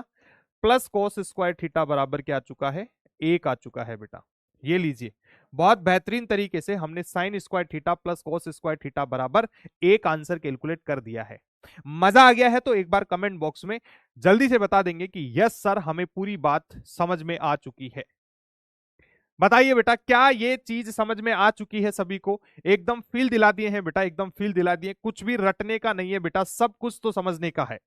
plus cos square theta बराबर क्या आ चुका है, एक आ चुका है बेटा। ये लीजिए, बहुत बेहतरीन तरीके से हमने sign square theta plus cos square theta बराबर एक आंसर कैलकुलेट कर दिया है। मजा आ गया है तो एक बार कमेंट बॉक्स में जल्दी से बता देंगे कि यस सर हमें पूरी बात समझ में आ चुकी है। बताइए बेटा, क्या ये चीज समझ में आ चुकी है सभी को? एकदम फील दिला दिए हैं बेटा, एकदम फील दिला दिए, कुछ भी रटने का नहीं है बेटा, सब कुछ तो समझने का है।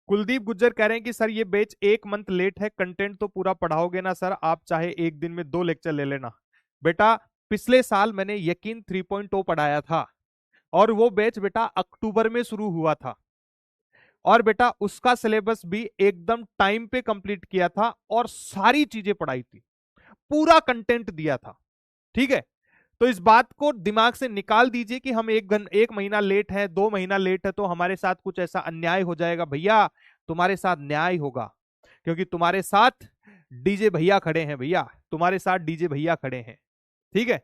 कुलदीप गुज्जर कह रहे हैं कि सर ये बैच एक मंथ लेट है, कंटेंट तो पूरा पढ़ाओगे ना सर, आप चाहे एक दिन में 2 लेक्चर ले लेना। बेटा पिछले साल मैंने यकीन 3.0 पढ़ाया था, और वो बैच बेटा अक्टूबर में शुरू हुआ था, और बेटा उसका सिलेबस भी एकदम टाइम पे कंप्लीट किया था, और सारी चीजें पढ़ाई थी, पूरा कंटेंट दिया था, ठीक है। तो इस बात को दिमाग से निकाल दीजिए कि हम एक महीना लेट है, 2 महीना लेट है तो हमारे साथ कुछ ऐसा अन्याय हो जाएगा। भैया तुम्हारे साथ न्याय होगा, क्योंकि तुम्हारे साथ डीजे भैया खड़े हैं, भैया तुम्हारे साथ डीजे भैया खड़े हैं, ठीक है।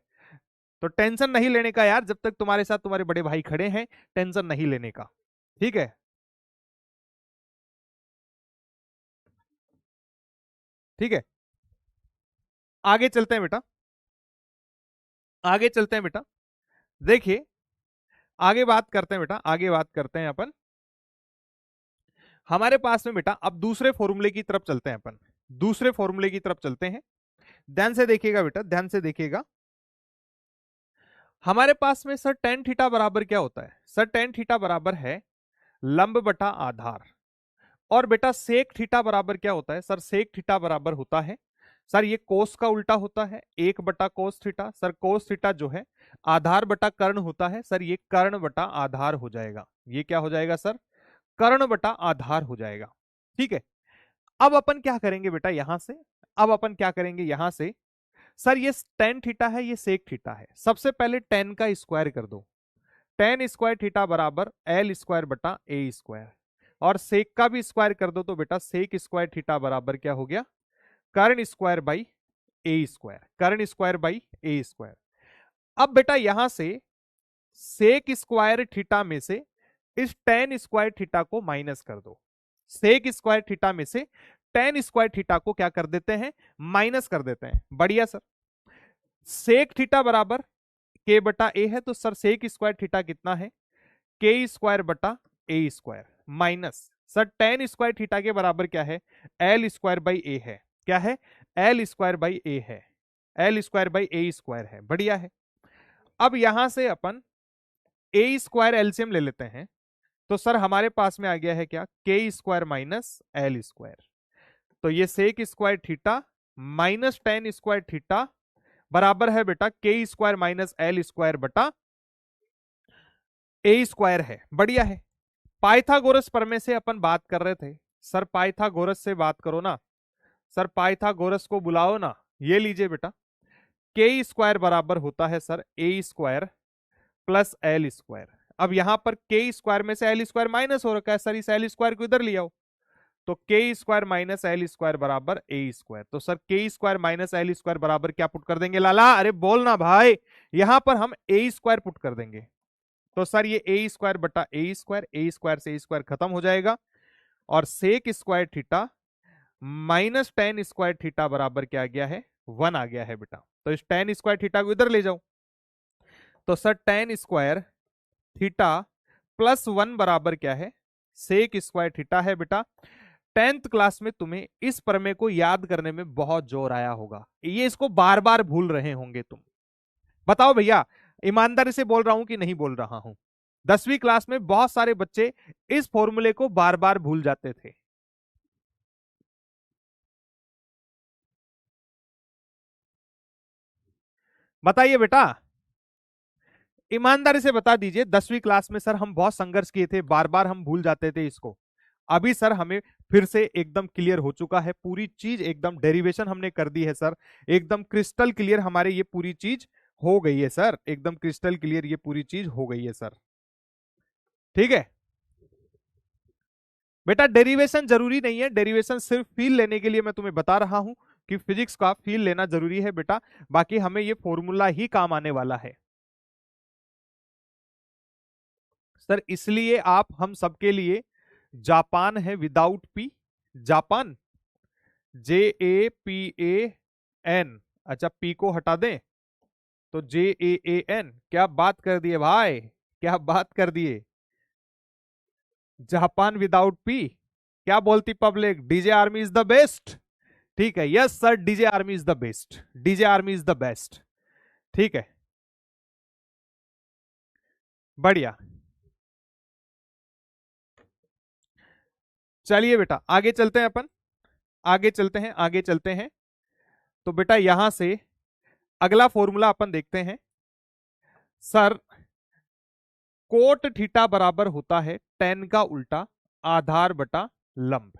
तो टेंशन नहीं लेने का यार, जब तक तुम्हारे साथ तुम्हारे बड़े भाई खड़े हैं, टेंशन नहीं लेने का, ठीक है। ठीक है, आगे चलते हैं बेटा, आगे चलते हैं बेटा। देखिए आगे बात करते हैं बेटा, आगे बात करते हैं अपन। हमारे पास में बेटा अब दूसरे फॉर्मूले की तरफ चलते हैं अपन, दूसरे फॉर्मूले की तरफ चलते हैं। ध्यान से देखिएगा बेटा, ध्यान से देखिएगा। हमारे पास में सर टेन थीटा बराबर क्या होता है, सर टेन थीटा बराबर है लंब बटा आधार। और बेटा सेक थीटा बराबर क्या होता है, सर सेक थीटा बराबर होता है, सर ये कोस का उल्टा होता है, एक बटा cos theta. Sir cos theta जो है आधार बटा कर्ण होता है, सर ये कर्ण बटा आधार हो जाएगा। ये क्या हो जाएगा सर, कर्ण बटा आधार हो जाएगा, ठीक है। अब अपन क्या करेंगे बेटा यहां से, अब अपन क्या करेंगे यहां से, सर ये टेन थीटा है, ये सेक थीटा है, सबसे पहले टेन का स्क्वायर कर दो, टेन स्क्वायर थीटा बराबर एल स्क्वायर बटा ए स्क्वायर, और सेक का भी स्क्वायर कर दो तो बेटा सेक स्क्वायर थीटा बराबर क्या हो गया, कर्ण स्क्वायर बाई ए स्क्वायर, कर्ण स्क्वायर बाई ए स्क्वायर। अब बेटा यहां से सेक स्क्वायर थीटा में से इस टेन स्क्वायर थीटा को माइनस कर दो, सेक स्क्वायर थीटा में से टेन स्क्वायर थीटा को क्या कर देते हैं, माइनस कर देते हैं। बढ़िया सर, सेक थीटा बराबर के बटा ए है, तो सर सेक स्क्वायर थीटा कितना है, के स्क्वायर बटा a square, minus sir ten square theta के बराबर क्या है, एल स्क्वायर बाई ए है, क्या है, एल स्क्वायर बाई ए है, L square by a square है। बढ़िया है। अब यहां से अपन ए स्क्वायर एलसीएम ले लेते हैं, तो सर हमारे पास में आ गया है क्या, के स्क्वायर माइनस एल स्क्वायर, तो ये sec square theta minus tan square theta बराबर है बेटा के स्क्वायर माइनस एल स्क्वायर बटा ए स्क्वायर है। बढ़िया है। पाइथागोरस प्रमेय से अपन बात कर रहे थे, सर पाइथागोरस से बात करो ना, सर पाइथागोरस को बुलाओ ना। ये लीजिए बेटा, के स्क्वायर बराबर होता है सर ए स्क्वायर प्लस एल स्क्वायर। अब यहां पर के स्क्वायर में से एल स्क्वायर माइनस हो रखा है, सर इस एल स्क्वायर को इधर ले आओ, तो के स्क्वायर माइनस एल स्क्वायर बराबर ए स्क्वायर। तो सर के स्क्वायर माइनस एल स्क्वायर बराबर क्या पुट कर देंगे लाला, अरे बोलना भाई, यहां पर हम ए स्क्वायर पुट कर देंगे, तो सर ये ए स्क्वायर बटा ए स्क्वायर, ए स्क्वायर से ए स्क्वायर खत्म हो जाएगा, और sec square theta minus tan square theta बराबर क्या आ गया है, 1 आ गया है बेटा। तो इस टेन स्क्वायर थीटा को इधर ले जाओ, तो sir ten square theta plus 1 बराबर क्या है, सेक स्क्वायर थीटा है बेटा। 10th क्लास में तुम्हें इस प्रमेय को याद करने में बहुत जोर आया होगा, ये इसको बार बार भूल रहे होंगे तुम। बताओ भैया, ईमानदारी से बोल रहा हूं कि नहीं बोल रहा हूं? 10वीं क्लास में बहुत सारे बच्चे इस फॉर्मूले को बार बार भूल जाते थे। बताइए बेटा, ईमानदारी से बता दीजिए, 10वीं क्लास में सर हम बहुत संघर्ष किए थे, बार बार हम भूल जाते थे इसको। अभी सर हमें फिर से एकदम क्लियर हो चुका है, पूरी चीज एकदम डेरिवेशन हमने कर दी है सर, एकदम क्रिस्टल क्लियर हमारे ये पूरी चीज हो गई है सर, एकदम क्रिस्टल क्लियर ये पूरी चीज हो गई है सर। ठीक है बेटा, डेरिवेशन जरूरी नहीं है, डेरिवेशन सिर्फ फील लेने के लिए मैं तुम्हें बता रहा हूं कि फिजिक्स का फील लेना जरूरी है बेटा, बाकी हमें ये फॉर्मूला ही काम आने वाला है सर। इसलिए आप हम सबके लिए जापान है विदाउट पी, जापान, JAPAN। अच्छा पी को हटा दें तो JAAN। क्या बात कर दिए भाई, क्या बात कर दिए, जापान विदाउट पी। क्या बोलती public, DJ army is the best. ठीक है, yes sir, DJ army is the best, DJ army is the best. ठीक है, बढ़िया। चलिए बेटा आगे चलते हैं अपन, आगे चलते हैं, आगे चलते हैं। तो बेटा यहां से अगला फॉर्मूला अपन देखते हैं सर। कोट थीटा बराबर होता है टेन का उल्टा आधार बटा लंब,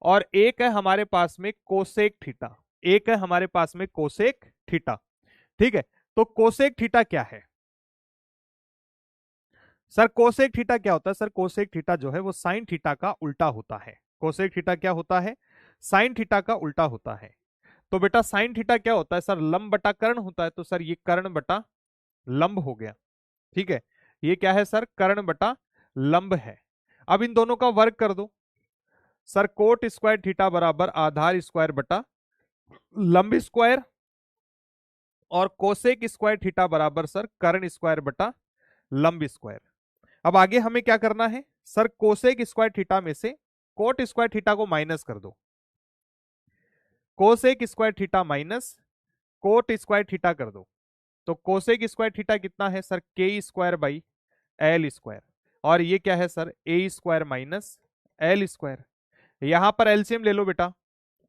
और एक है हमारे पास में कोसेक थीटा, एक है हमारे पास में कोसेक थीटा। ठीक है, तो कोसेक थीटा क्या है सर? कोसेक थीटा क्या होता है सर? कोसेक थीटा जो है वो साइन थीटा का उल्टा होता है। कोसेक थीटा क्या होता है? साइन थीटा का उल्टा होता है। तो बेटा साइन थीटा क्या होता है सर? लंब बटा कर्ण होता है, तो सर ये कर्ण बटा लंब हो गया। ठीक है, ये क्या है सर? कर्ण बटा लंब है। अब इन दोनों का वर्ग कर दो सर, कोट स्क्वायर थीटा बराबर आधार स्क्वायर बटा लंब स्क्वायर, और कोसेक स्क्वायर थीटा बराबर सर कर्ण स्क्वायर बटा लंब स्क्वायर। अब आगे हमें क्या करना है सर? कोसेक स्क्वायर थीटा में से कोट स्क्वायर थीटा को माइनस कर दो, cosec square theta minus cot square theta कर दो। तो कोसेक स्क्वायर थीटा कितना है सर? के स्क्वायर बाई एल स्क्वायर, और ये क्या है सर? ए स्क्वायर माइनस एल स्क्वायर। यहां पर एलसीएम ले लो बेटा,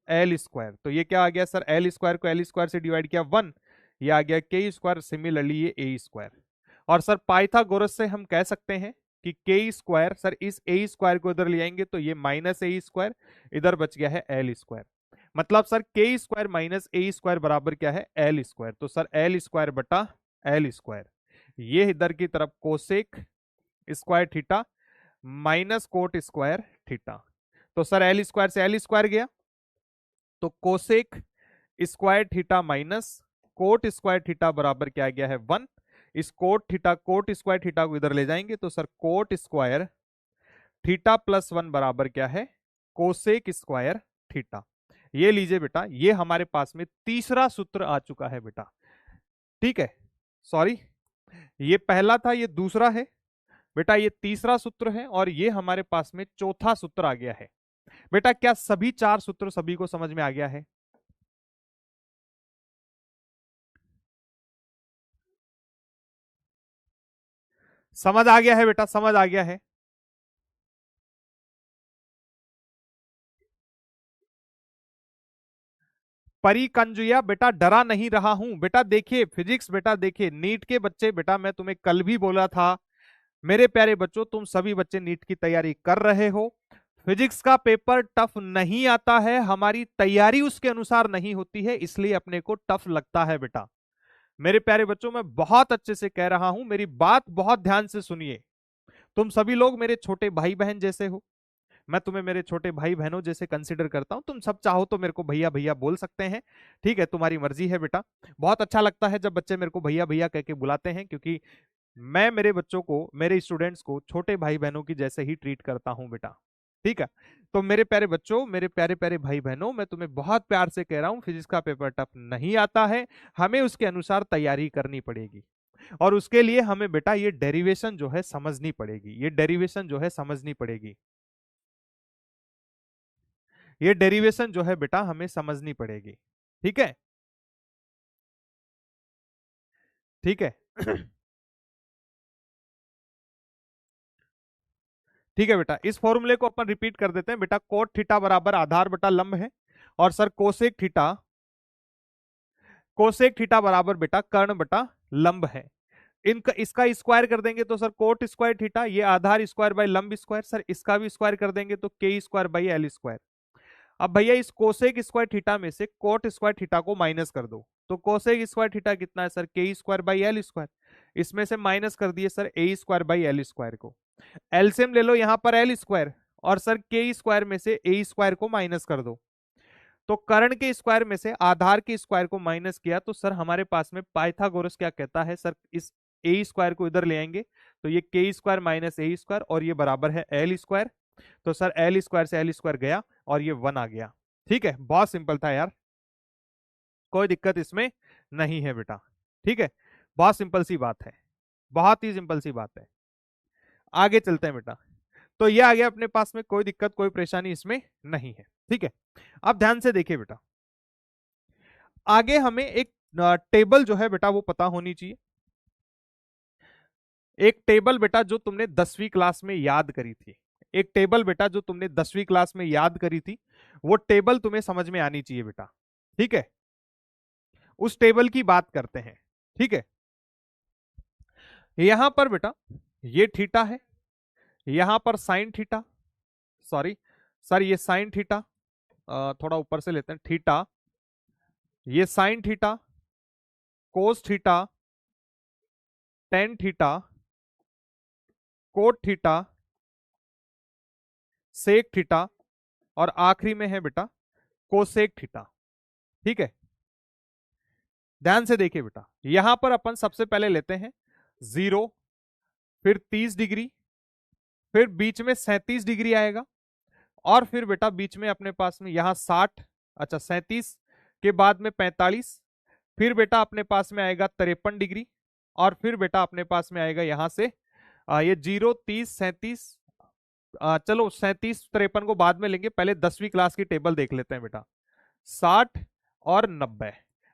एल स्क्वायर, तो ये क्या आ गया सर? एल स्क्वायर को एल स्क्वायर से डिवाइड किया 1, ये आ गया के स्क्वायर, सिमिलरली ये ए स्क्वायर। और सर पाइथागोरस से हम कह सकते हैं कि के स्क्वायर, सर इस ए स्क्वायर को इधर ले आएंगे तो ये माइनस ए स्क्वायर, इधर बच गया है एल स्क्वायर। मतलब सर के स्क्वायर माइनस ए स्क्वायर बराबर क्या है? L square. तो सर एल स्क्वायर बटा एल स्क्वायर, ये इधर की तरफ cosec square theta minus cot square theta. तो सर एल स्क्वायर से एल स्क्वायर गया, तो cosec square theta minus cot square theta बराबर क्या आ गया है? 1। इस कोट स्क्वायर थीटा को इधर ले जाएंगे तो sir coat square theta plus 1 बराबर क्या है? Cosec square theta. ये लीजिए बेटा, ये हमारे पास में तीसरा सूत्र आ चुका है बेटा। ठीक है, सॉरी, ये पहला था, ये दूसरा है बेटा, ये तीसरा सूत्र है, और ये हमारे पास में चौथा सूत्र आ गया है बेटा। क्या सभी चार सूत्र सभी को समझ में आ गया है? समझ आ गया है बेटा, समझ आ गया है। परिकंजुया बेटा, डरा नहीं रहा हूं बेटा। देखिए फिजिक्स बेटा, देखिए नीट के बच्चे बेटा, मैं तुम्हें कल भी बोला था मेरे प्यारे बच्चों, तुम सभी बच्चे नीट की तैयारी कर रहे हो, फिजिक्स का पेपर टफ नहीं आता है, हमारी तैयारी उसके अनुसार नहीं होती है, इसलिए अपने को टफ लगता है बेटा। मेरे प्यारे बच्चों, मैं बहुत अच्छे से कह रहा हूं, मेरी बात बहुत ध्यान से सुनिए। तुम सभी लोग मेरे छोटे भाई बहन जैसे हो, मैं तुम्हें मेरे छोटे भाई बहनों जैसे कंसिडर करता हूं। तुम सब चाहो तो मेरे को भैया भैया बोल सकते हैं, ठीक है, तुम्हारी मर्जी है बेटा। बहुत अच्छा लगता है जब बच्चे मेरे को भैया भैया कह के बुलाते हैं, क्योंकि मैं मेरे बच्चों को, मेरे स्टूडेंट्स को छोटे भाई बहनों की जैसे ही ट्रीट करता हूं बेटा। ठीक है। तो मेरे प्यारे बच्चों, मेरे प्यारे प्यारे भाई बहनों, मैं तुम्हें बहुत प्यार से कह रहा हूं, फिजिक्स का पेपर टफ नहीं आता है, हमें उसके अनुसार तैयारी करनी पड़ेगी। और उसके लिए हमें बेटा ये डेरिवेशन जो है समझनी पड़ेगी, ये डेरिवेशन जो है समझनी पड़ेगी, ये डेरिवेशन जो है बेटा हमें समझनी पड़ेगी। ठीक है, ठीक है। ठीक है बेटा, इस फॉर्मूले को अपन रिपीट कर देते हैं बेटा। कोट थीटा बराबर आधार बटा लंब है, और sir cosec theta, cosec theta बराबर बेटा कर्ण बटा लंब है। इनका इसका स्क्वायर कर देंगे तो सर कोट स्क्वायर थीटा, ये आधार स्क्वायर बाय लंब स्क्वायर, सर इसका भी स्क्वायर कर देंगे तो के स्क्वायर बाई एल स्क्वायर। अब भैया इस कोसेक स्क्वायर थीटा में से कोट स्क्वायर थीटा को माइनस कर दो, तो कोसेक स्क्वायर थीटा कितना है सर, के स्क्वायर बाई एल स्क्वायर। इसमें से माइनस कर दिए sir A square by L square को। एलसीएम ले लो यहां पर एल स्क्वायर, और सर के स्क्वायर में से ए स्क्वायर को माइनस कर दो। तो कर्ण के स्क्वायर में से आधार के स्क्वायर को माइनस किया तो सर हमारे पास में पाइथागोरस क्या कहता है सर, इस ए स्क्वायर को इधर ले आएंगे तो ये के स्क्वायर माइनस ए स्क्वायर, और ये बराबर है एल स्क्वायर। तो सर एल स्क्वायर से एल स्क्वायर गया और ये 1 आ गया। ठीक है, बहुत सिंपल था यार, कोई दिक्कत इसमें नहीं है बेटा। ठीक है, बहुत सिंपल सी बात है, बहुत ही सिंपल सी बात है। आगे चलते हैं बेटा। तो ये आ गया अपने पास में, कोई दिक्कत कोई परेशानी इसमें नहीं है। ठीक है, अब ध्यान से देखिए बेटा, आगे हमें एक टेबल जो है बेटा वो पता होनी चाहिए। एक टेबल बेटा जो तुमने 10वीं क्लास में याद करी थी, एक टेबल बेटा जो तुमने 10वीं क्लास में याद करी थी, वो टेबल तुम्हें समझ में आनी चाहिए बेटा। ठीक है, उस टेबल की बात करते हैं। ठीक है, यहां पर बेटा ये थीटा है, यहां पर साइन थीटा, सॉरी सर ये साइन थीटा, थोड़ा ऊपर से लेते हैं, थीटा, ये sine theta, cos theta, tan theta, cot theta, sec theta, और आखिरी में है बेटा कोसेक थीटा। ठीक है, ध्यान से देखिए बेटा, यहां पर अपन सबसे पहले लेते हैं 0, फिर 30 डिग्री, फिर बीच में 37 डिग्री आएगा, और फिर बेटा बीच में अपने पास में यहां 60, अच्छा 37 के बाद में 45, फिर बेटा अपने पास में आएगा 53 डिग्री, और फिर बेटा अपने पास में आएगा यहां से ये 0, 30, 37, चलो 37 53 को बाद में लेंगे, पहले 10वीं क्लास की टेबल देख लेते हैं बेटा। 60 और 90,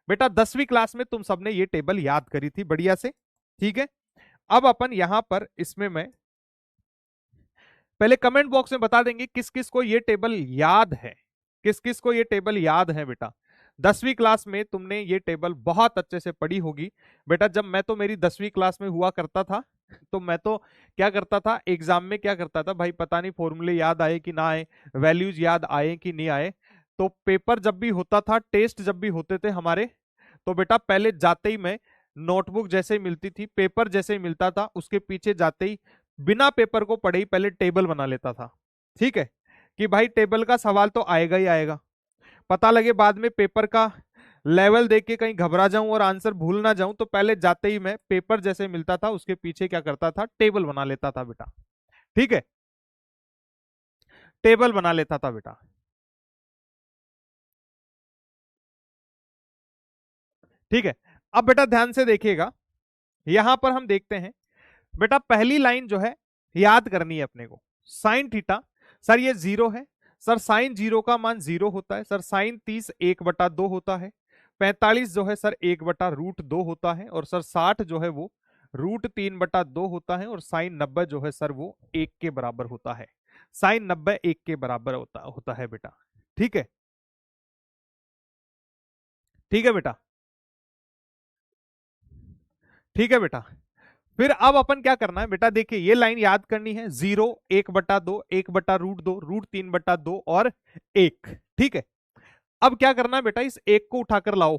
बेटा 10वीं क्लास में तुम सबने ये टेबल याद करी थी बढ़िया से। ठीक है, अब अपन यहां पर इसमें मैं पहले कमेंट बॉक्स में बता देंगे किस किस को ये टेबल याद है, किस किस को ये टेबल याद है बेटा। 10वीं क्लास में तुमने ये टेबल बहुत अच्छे से पढ़ी होगी बेटा। जब मैं तो मेरी 10वीं क्लास में हुआ करता था, तो मैं तो क्या करता था एग्जाम में, क्या करता था भाई, पता नहीं फॉर्मूले याद आए कि ना आए, वैल्यूज याद आए कि नहीं आए, तो पेपर जब भी होता था, टेस्ट जब भी होते थे हमारे, तो बेटा पहले जाते ही मैं नोटबुक जैसे ही मिलती थी, पेपर जैसे ही मिलता था, उसके पीछे जाते ही बिना पेपर को पढ़े ही पहले टेबल बना लेता था। ठीक है, कि भाई टेबल का सवाल तो आएगा ही आएगा, पता लगे बाद में पेपर का लेवल देख के कहीं घबरा जाऊं और आंसर भूल ना जाऊं, तो पहले जाते ही मैं पेपर जैसे मिलता था उसके पीछे क्या करता था, टेबल बना लेता था बेटा। ठीक है, टेबल बना लेता था बेटा। ठीक है, अब बेटा ध्यान से देखिएगा, यहां पर हम देखते हैं बेटा पहली लाइन जो है याद करनी है अपने को, साइन थीटा, सर ये 0 है, सर साइन 0 का मान 0 होता है, सर साइन 30 1/2 होता है, 45 जो है सर 1/√2 होता है, और सर 60 जो है वो √3/2 होता है, और साइन 90 जो है सर वो 1 के बराबर होता है। साइन 90 1 के बराबर होता है बेटा। ठीक है, ठीक है बेटा, ठीक है बेटा। फिर अब अपन क्या करना है बेटा, देखिए ये लाइन याद करनी है, 0 1/2 1/√2 √3/2 और 1। ठीक है, अब क्या करना है बेटा, इस एक को उठाकर लाओ,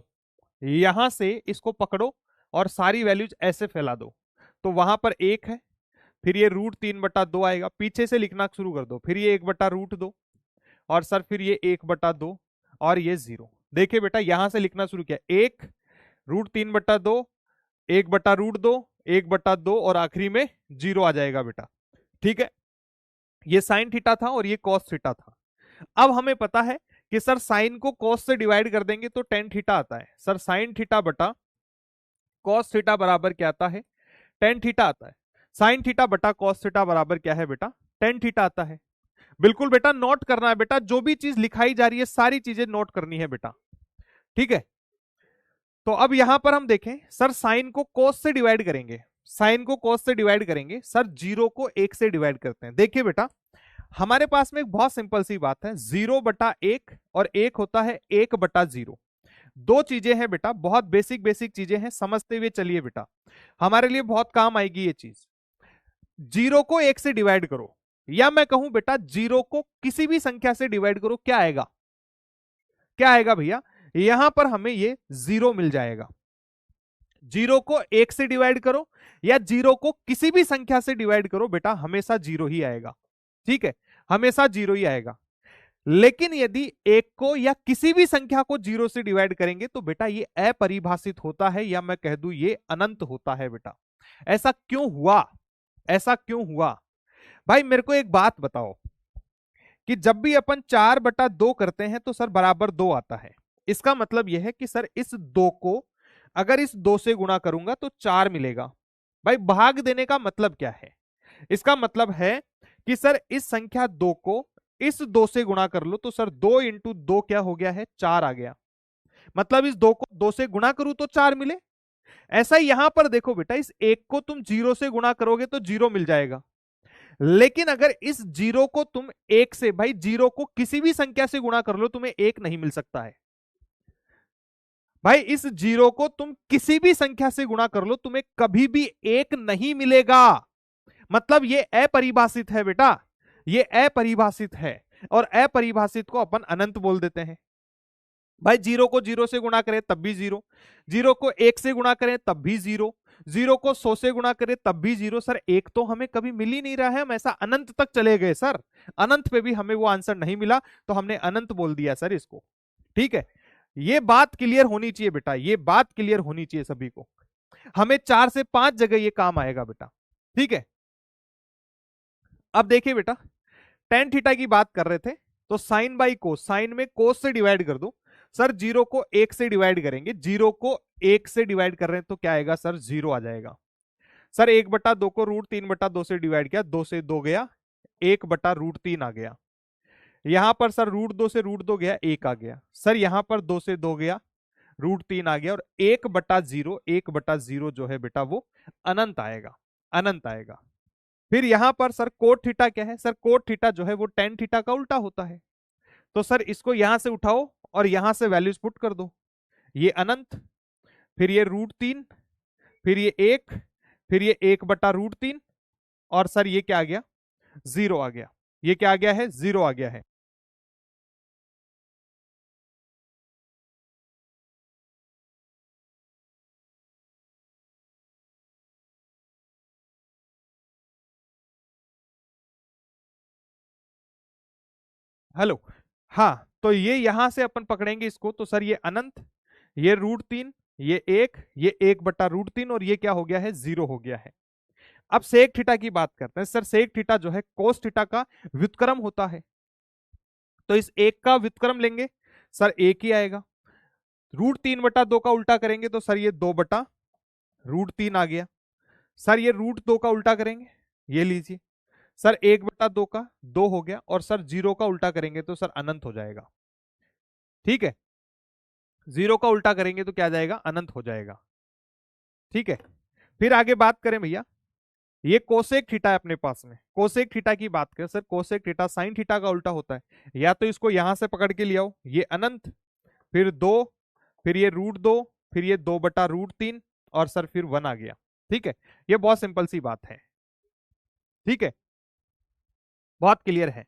यहां से इसको पकड़ो और सारी वैल्यूज ऐसे फैला दो, तो वहां पर 1 है, फिर ये √3/2 आएगा, पीछे से लिखना शुरू कर दो, फिर ये 1/√2, और सर फिर ये 1/2, और ये 0। देखिए बेटा यहां से लिखना शुरू किया, 1 √3/2, 1/√2, 1/2, और आखिरी में 0 आ जाएगा बेटा। ठीक है, ये साइन थीटा था और ये कॉस थीटा था। अब हमें पता है कि सर साइन को कॉस से डिवाइड कर देंगे तो टेन थीटा आता है। सर साइन थीटा बटा कॉस थीटा बराबर क्या आता है? टेन थीटा आता है। साइन थीटा बटा कॉस थीटा बराबर क्या है बेटा? टेन थीटा आता है। बिल्कुल बेटा, नोट करना है बेटा, जो भी चीज लिखाई जा रही है सारी चीजें नोट करनी है बेटा, ठीक है। तो अब यहां पर हम देखें, सर साइन को कोस से डिवाइड करेंगे, साइन को कोस से डिवाइड करेंगे, सर जीरो को एक से डिवाइड करते हैं। देखिए बेटा, हमारे पास में एक बहुत सिंपल सी बात है, जीरो बटा एक और एक होता है एक बटा जीरो। दो चीजें हैं बेटा, बहुत बेसिक बेसिक चीजें हैं, समझते हुए चलिए बेटा, हमारे लिए बहुत काम आएगी ये चीज। जीरो को एक से डिवाइड करो, या मैं कहूं बेटा जीरो को किसी भी संख्या से डिवाइड करो, क्या आएगा? क्या आएगा भैया? यहां पर हमें ये जीरो मिल जाएगा। जीरो को एक से डिवाइड करो या जीरो को किसी भी संख्या से डिवाइड करो बेटा, हमेशा जीरो ही आएगा, ठीक है, हमेशा जीरो ही आएगा। लेकिन यदि एक को या किसी भी संख्या को जीरो से डिवाइड करेंगे तो बेटा ये अपरिभाषित होता है, या मैं कह दूं ये अनंत होता है बेटा। ऐसा क्यों हुआ? ऐसा क्यों हुआ भाई? मेरे को एक बात बताओ कि जब भी अपन 4/2 करते हैं तो सर बराबर 2 आता है। इसका मतलब यह है कि सर इस 2 को अगर इस 2 से गुणा करूंगा तो 4 मिलेगा। भाई भाग देने का मतलब क्या है? इसका मतलब है कि सर इस संख्या 2 को इस 2 से गुणा कर लो तो सर 2 इंटू 2 क्या हो गया है? 4 आ गया। मतलब इस 2 को 2 से गुणा करूं तो 4 मिले। ऐसा ही यहां पर देखो बेटा, इस 1 को तुम 0 से गुणा करोगे तो 0 मिल जाएगा। लेकिन अगर इस जीरो को तुम एक से, भाई जीरो को किसी भी संख्या से गुणा कर लो तुम्हें एक नहीं मिल सकता है। भाई इस जीरो को तुम किसी भी संख्या से गुणा कर लो तुम्हें कभी भी एक नहीं मिलेगा। मतलब ये अपरिभाषित है बेटा, ये अपरिभाषित है। और अपरिभाषित को अपन अनंत बोल देते हैं। भाई जीरो को जीरो से गुणा करें तब भी जीरो, जीरो को एक से गुणा करें तब भी जीरो, जीरो को 100 से गुणा करें तब भी जीरो। सर एक तो हमें कभी मिल ही नहीं रहा है, हम ऐसा अनंत तक चले गए सर, अनंत पे भी हमें वो आंसर नहीं मिला तो हमने अनंत बोल दिया सर इसको, ठीक है। ये बात क्लियर होनी चाहिए बेटा, ये बात क्लियर होनी चाहिए सभी को। हमें 4 से 5 जगह ये काम आएगा बेटा, ठीक है। अब देखिए बेटा, टेन थीटा की बात कर रहे थे तो साइन बाई कोस, साइन में कोस से डिवाइड कर दो। सर जीरो को एक से डिवाइड करेंगे, जीरो को एक से डिवाइड कर रहे हैं तो क्या आएगा सर? जीरो आ जाएगा। सर 1/2 को √3/2 से डिवाइड किया, 2 से 2 गया, 1/√3 आ गया। यहां पर सर √2 से √2 गया, 1 आ गया। सर यहां पर 2 से 2 गया, √3 आ गया, और 1/0, 1/0 जो है बेटा वो अनंत आएगा, अनंत आएगा। फिर यहां पर सर कोट थीटा क्या है? सर कोट थीटा जो है वो टेन थीटा का उल्टा होता है। तो सर इसको यहां से उठाओ और यहां से वैल्यूज पुट कर दो, ये अनंत, फिर ये √3, फिर ये 1, फिर ये 1/√3, और सर ये क्या आ गया? जीरो आ गया। ये क्या आ गया है? जीरो आ गया है। हेलो, हाँ, तो ये यहां से अपन पकड़ेंगे इसको तो सर ये अनंत, ये √3, ये 1, ये 1/√3, और ये क्या हो गया है? जीरो हो गया है। अब सेक थीटा की बात करते हैं। सर सेक थीटा जो है कोस थीटा का व्युत्क्रम होता है, तो इस एक का व्युत्क्रम लेंगे, सर एक ही आएगा। √3/2 का उल्टा करेंगे तो सर ये 2/√3 आ गया। सर ये √2 का उल्टा करेंगे, ये लीजिए, सर 1/2 का 2 हो गया, और सर जीरो का उल्टा करेंगे तो सर अनंत हो जाएगा, ठीक है। जीरो का उल्टा करेंगे तो क्या आ जाएगा? अनंत हो जाएगा, ठीक है। फिर आगे बात करें भैया, ये कोसेक थीटा है अपने पास में, कोसेक थीटा की बात करें। Sir cosec theta sine theta का उल्टा होता है, या तो इसको यहां से पकड़ के ले आओ, ये अनंत, फिर 2, फिर ये √2, फिर ये 2/√3, और सर फिर 1 आ गया, ठीक है। ये बहुत सिंपल सी बात है, ठीक है, बहुत क्लियर है।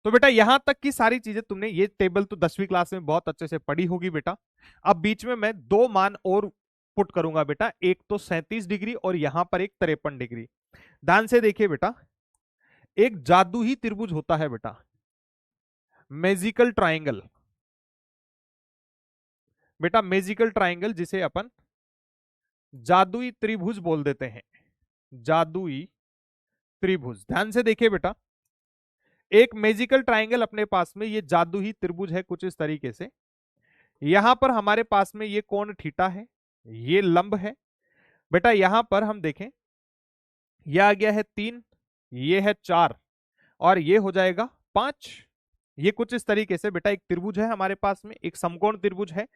तो बेटा यहां तक की सारी चीजें तुमने, ये टेबल तो 10वीं क्लास में बहुत अच्छे से पढ़ी होगी बेटा। अब बीच में मैं दो मान और पुट करूंगा बेटा, एक तो 37 डिग्री और यहां पर एक 53 डिग्री। ध्यान से देखिए बेटा, एक जादू ही त्रिभुज होता है बेटा, मैजिकल ट्राइंगल, बेटा मैजिकल ट्राइंगल, जिसे अपन जादुई त्रिभुज बोल देते हैं, जादुई त्रिभुज। ध्यान से देखिए बेटा, एक मैजिकल ट्रायंगल अपने पास में, ये जादू ही त्रिभुज है कुछ इस तरीके से। यहां पर हमारे पास में ये कोण थीटा है, ये लंब है बेटा। यहां पर हम देखें, यह आ गया है 3, ये है 4, और ये हो जाएगा 5। ये कुछ इस तरीके से बेटा एक त्रिभुज है हमारे पास में, एक समकोण त्रिभुज है।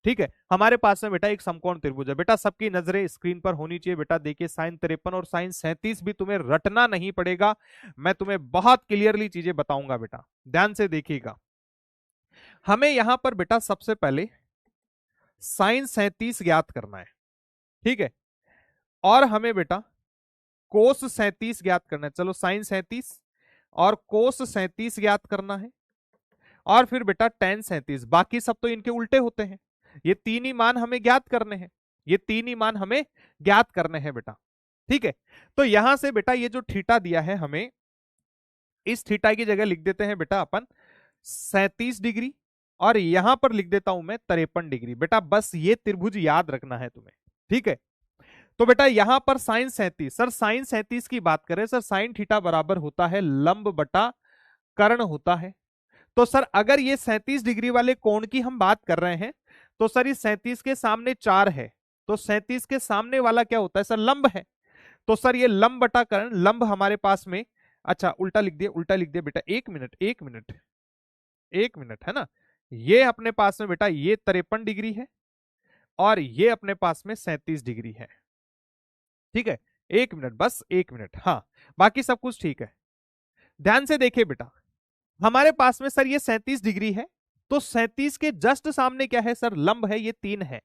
ठीक है, हमारे पास में बेटा एक समकोण त्रिभुज है। बेटा सबकी नजरें स्क्रीन पर होनी चाहिए बेटा। देखिए साइन 53 और साइन 37 भी तुम्हें रटना नहीं पड़ेगा, मैं तुम्हें बहुत क्लियरली चीजें बताऊंगा बेटा, ध्यान से देखिएगा। हमें यहां पर बेटा सबसे पहले साइन 37 ज्ञात करना है, ठीक है, और हमें बेटा कोस 37 ज्ञात करना है। चलो साइन 37 और कोस 37 ज्ञात करना है, और फिर बेटा टेन 37। बाकी सब तो इनके उल्टे होते हैं, ये तीन ही मान हमें ज्ञात करने हैं, ये तीन ही मान हमें ज्ञात करने हैं बेटा। ठीक है, तो यहां से बेटा ये जो थीटा दिया है हमें, इस थीटा की जगह लिख देते हैं बेटा अपन 37 डिग्री, और यहां पर लिख देता हूं मैं 53 डिग्री। बेटा बस ये त्रिभुज याद रखना है तुम्हें, ठीक है। तो बेटा यहां पर साइन 37, सर साइन 37 की बात करें सर, साइन थीटा बराबर होता है लंब बटा कर्ण होता है। तो सर अगर ये 37 डिग्री वाले कोण की हम बात कर रहे हैं, तो सर ये 37 के सामने 4 है, तो 37 के सामने वाला क्या होता है सर, लंब है। तो सर ये लंब बटा कर्ण, लंब हमारे पास में, अच्छा उल्टा लिख दिया, उल्टा लिख दिया बेटा, एक मिनट एक मिनट एक मिनट, है ना। ये अपने पास में बेटा ये 53 डिग्री है, और ये अपने पास में 37 डिग्री है। ठीक है, एक मिनट, बस एक मिनट, हाँ बाकी सब कुछ ठीक है। ध्यान से देखिए बेटा, हमारे पास में सर ये 37 डिग्री है, तो 37 के जस्ट सामने क्या है सर, लंब है, ये 3 है।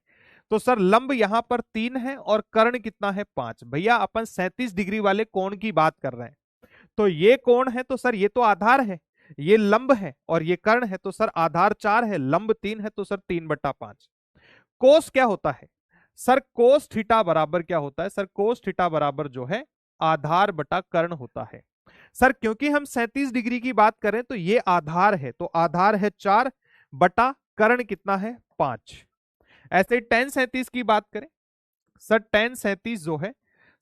तो सर लंब यहां पर 3 है और कर्ण कितना है 5। भैया अपन 37 डिग्री वाले कोण की बात कर रहे हैं, तो ये कोण है तो सर ये तो आधार है, ये लंब है और ये कर्ण है, तो सर आधार 4 है, लंब 3 है, तो सर 3/5। कोस क्या होता है सर, कोस थीटा बराबर क्या होता है सर, कोस थीटा बराबर जो है आधार बटा कर्ण होता है। सर क्योंकि हम 37 डिग्री की बात करें तो ये आधार है, तो आधार है 4 बटा कर्ण कितना है 5। ऐसे टेन 37 की बात करें सर, टेन 37 जो है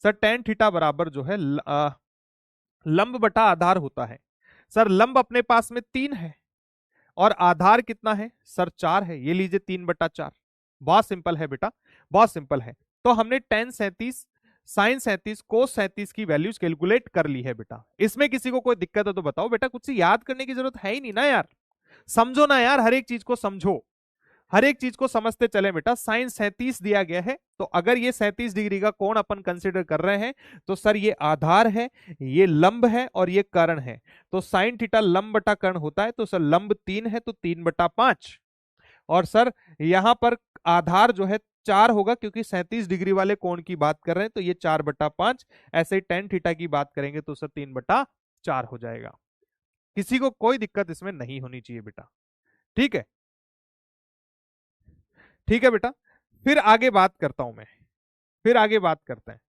सर, टेन थीटा बराबर जो है लंब बटा आधार होता है। सर लंब अपने पास में 3 है और आधार कितना है सर 4 है, ये लीजिए 3/4। बहुत सिंपल है बेटा, बहुत सिंपल है। तो हमने टेन 37, साइन 37, कोस 37 की वैल्यूज कैलकुलेट कर ली है बेटा। इसमें किसी को कोई दिक्कत है तो बताओ बेटा, कुछ से याद करने की जरूरत है ही नहीं ना यार, समझो ना यार, हर एक चीज को समझो, हर एक चीज को समझते चले बेटा। साइन 37 दिया गया है, तो अगर ये 37 डिग्री का कोण अपन कंसिडर कर रहे हैं, तो सर ये आधार है, ये लंब है और ये कर्ण है। तो साइन थीटा लंब बटा कर्ण होता है, तो सर लंब 3 है तो 3/5, और सर यहां पर आधार जो है 4 होगा, क्योंकि 37 डिग्री वाले कोण की बात कर रहे हैं, तो ये 4/5। ऐसे ही टेन थीटा की बात करेंगे तो सर 3/4 हो जाएगा। किसी को कोई दिक्कत इसमें नहीं होनी चाहिए बेटा, ठीक है, ठीक है बेटा। फिर आगे बात करता हूं मैं, फिर आगे बात करते हैं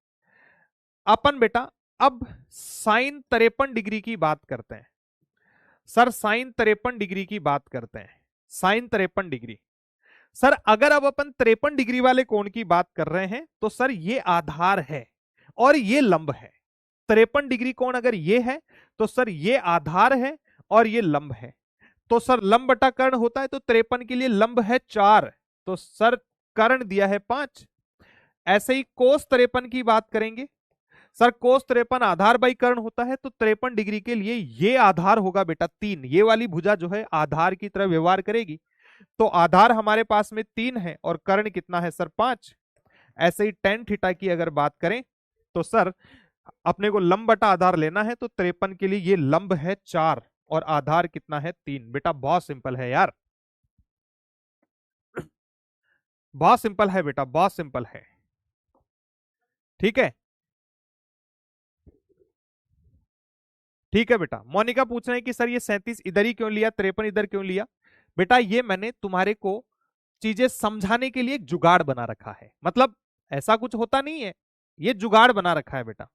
अपन बेटा। अब साइन 53 डिग्री की बात करते हैं सर, साइन 53 डिग्री की बात करते हैं, साइन 53 डिग्री। सर अगर अब अपन 53 डिग्री वाले कोण की बात कर रहे हैं, तो सर ये आधार है और ये लंब है। 53 डिग्री कोण अगर ये है, तो सर ये आधार है और ये लंब है। तो सर लंब बटा कर्ण होता है, तो 53 के लिए लंब है 4, तो सर कर्ण दिया है 5। ऐसे ही कोस 53 की बात करेंगे सर, कोस 53 आधार बाई कर्ण होता है, तो 53 डिग्री के लिए ये आधार होगा बेटा 3, ये वाली भुजा जो है आधार की तरह व्यवहार करेगी। तो आधार हमारे पास में 3 है और कर्ण कितना है सर 5। ऐसे ही टेन थीटा की अगर बात करें, तो सर अपने को लंब बटा आधार लेना है, तो 53 के लिए ये लंब है 4 और आधार कितना है 3। बेटा बहुत सिंपल है यार, बहुत सिंपल है बेटा, बहुत सिंपल है, ठीक है, ठीक है बेटा। मोनिका पूछ रहे हैं कि सर ये 37 इधर ही क्यों लिया, 53 इधर क्यों लिया। बेटा ये मैंने तुम्हारे को चीजें समझाने के लिए एक जुगाड़ बना रखा है, मतलब ऐसा कुछ होता नहीं है, ये जुगाड़ बना रखा है बेटा,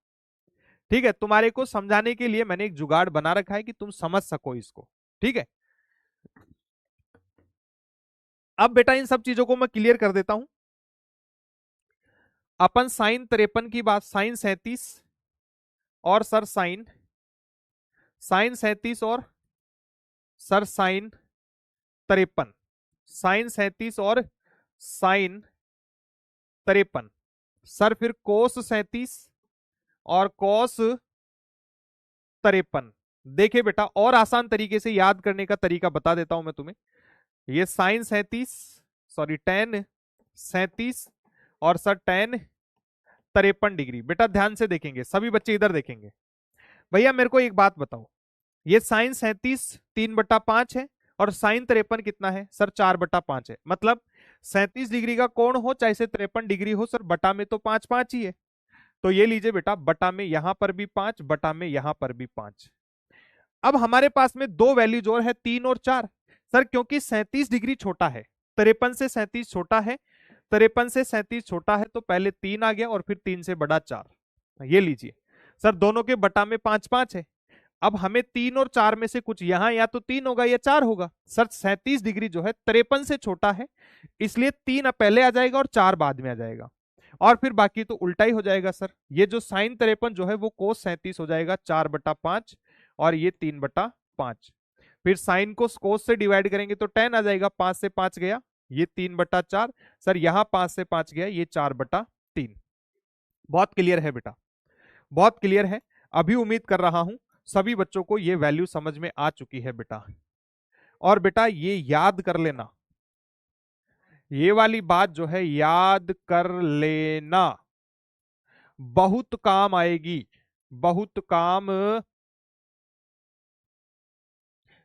ठीक है। तुम्हारे को समझाने के लिए मैंने एक जुगाड़ बना रखा है कि तुम समझ सको इसको, ठीक है। अब बेटा इन सब चीजों को मैं क्लियर कर देता हूं। अपन साइन 53 की बात, साइन 37 और सर साइन, साइन 37 और सर साइन 53, साइन 37 और साइन 53, सर फिर कोस 37 और कोस 53। देखिए बेटा, और आसान तरीके से याद करने का तरीका बता देता हूं मैं तुम्हें। ये साइन 37, सॉरी टेन 37 और सर टेन 53 डिग्री। बेटा ध्यान से देखेंगे, सभी बच्चे इधर देखेंगे। भैया मेरे को एक बात बताओ, ये साइन 37 3/5 है और साइन 53 कितना है सर? 4/5 है। मतलब 37 डिग्री का कोण हो चाहे से 53 डिग्री हो सर, बटा में तो 5 5 ही है। तो ये लीजिए बेटा, बटा में यहां पर भी 5, बटा में यहां पर भी 5। अब हमारे पास में दो वैल्यूज और है, 3 और 4। सर क्योंकि 37 डिग्री छोटा है, 53 से 37 छोटा है, 53 से 37 छोटा है, तो पहले 3 आ गया और फिर 3 से बड़ा 4। ये लीजिए सर, दोनों के बटा में 5 5 है। अब हमें 3 और 4 में से कुछ यहां या तो 3 होगा या 4 होगा। सर 37 डिग्री जो है 53 से छोटा है, इसलिए 3 पहले आ जाएगा और 4 बाद में आ जाएगा, और फिर बाकी तो उल्टा ही हो जाएगा सर। ये जो साइन 53 जो है वो कोस 37 हो जाएगा, 4/5, और ये 3/5। फिर साइन को कोस से डिवाइड करेंगे तो टेन आ जाएगा, 5 से 5 गया, ये 3/4। सर यहां 5 से 5 गया, ये 4/3। बहुत क्लियर है बेटा, बहुत क्लियर है। अभी उम्मीद कर रहा हूं सभी बच्चों को ये वैल्यू समझ में आ चुकी है बेटा। और बेटा ये याद कर लेना, ये वाली बात जो है याद कर लेना, बहुत काम आएगी, बहुत काम।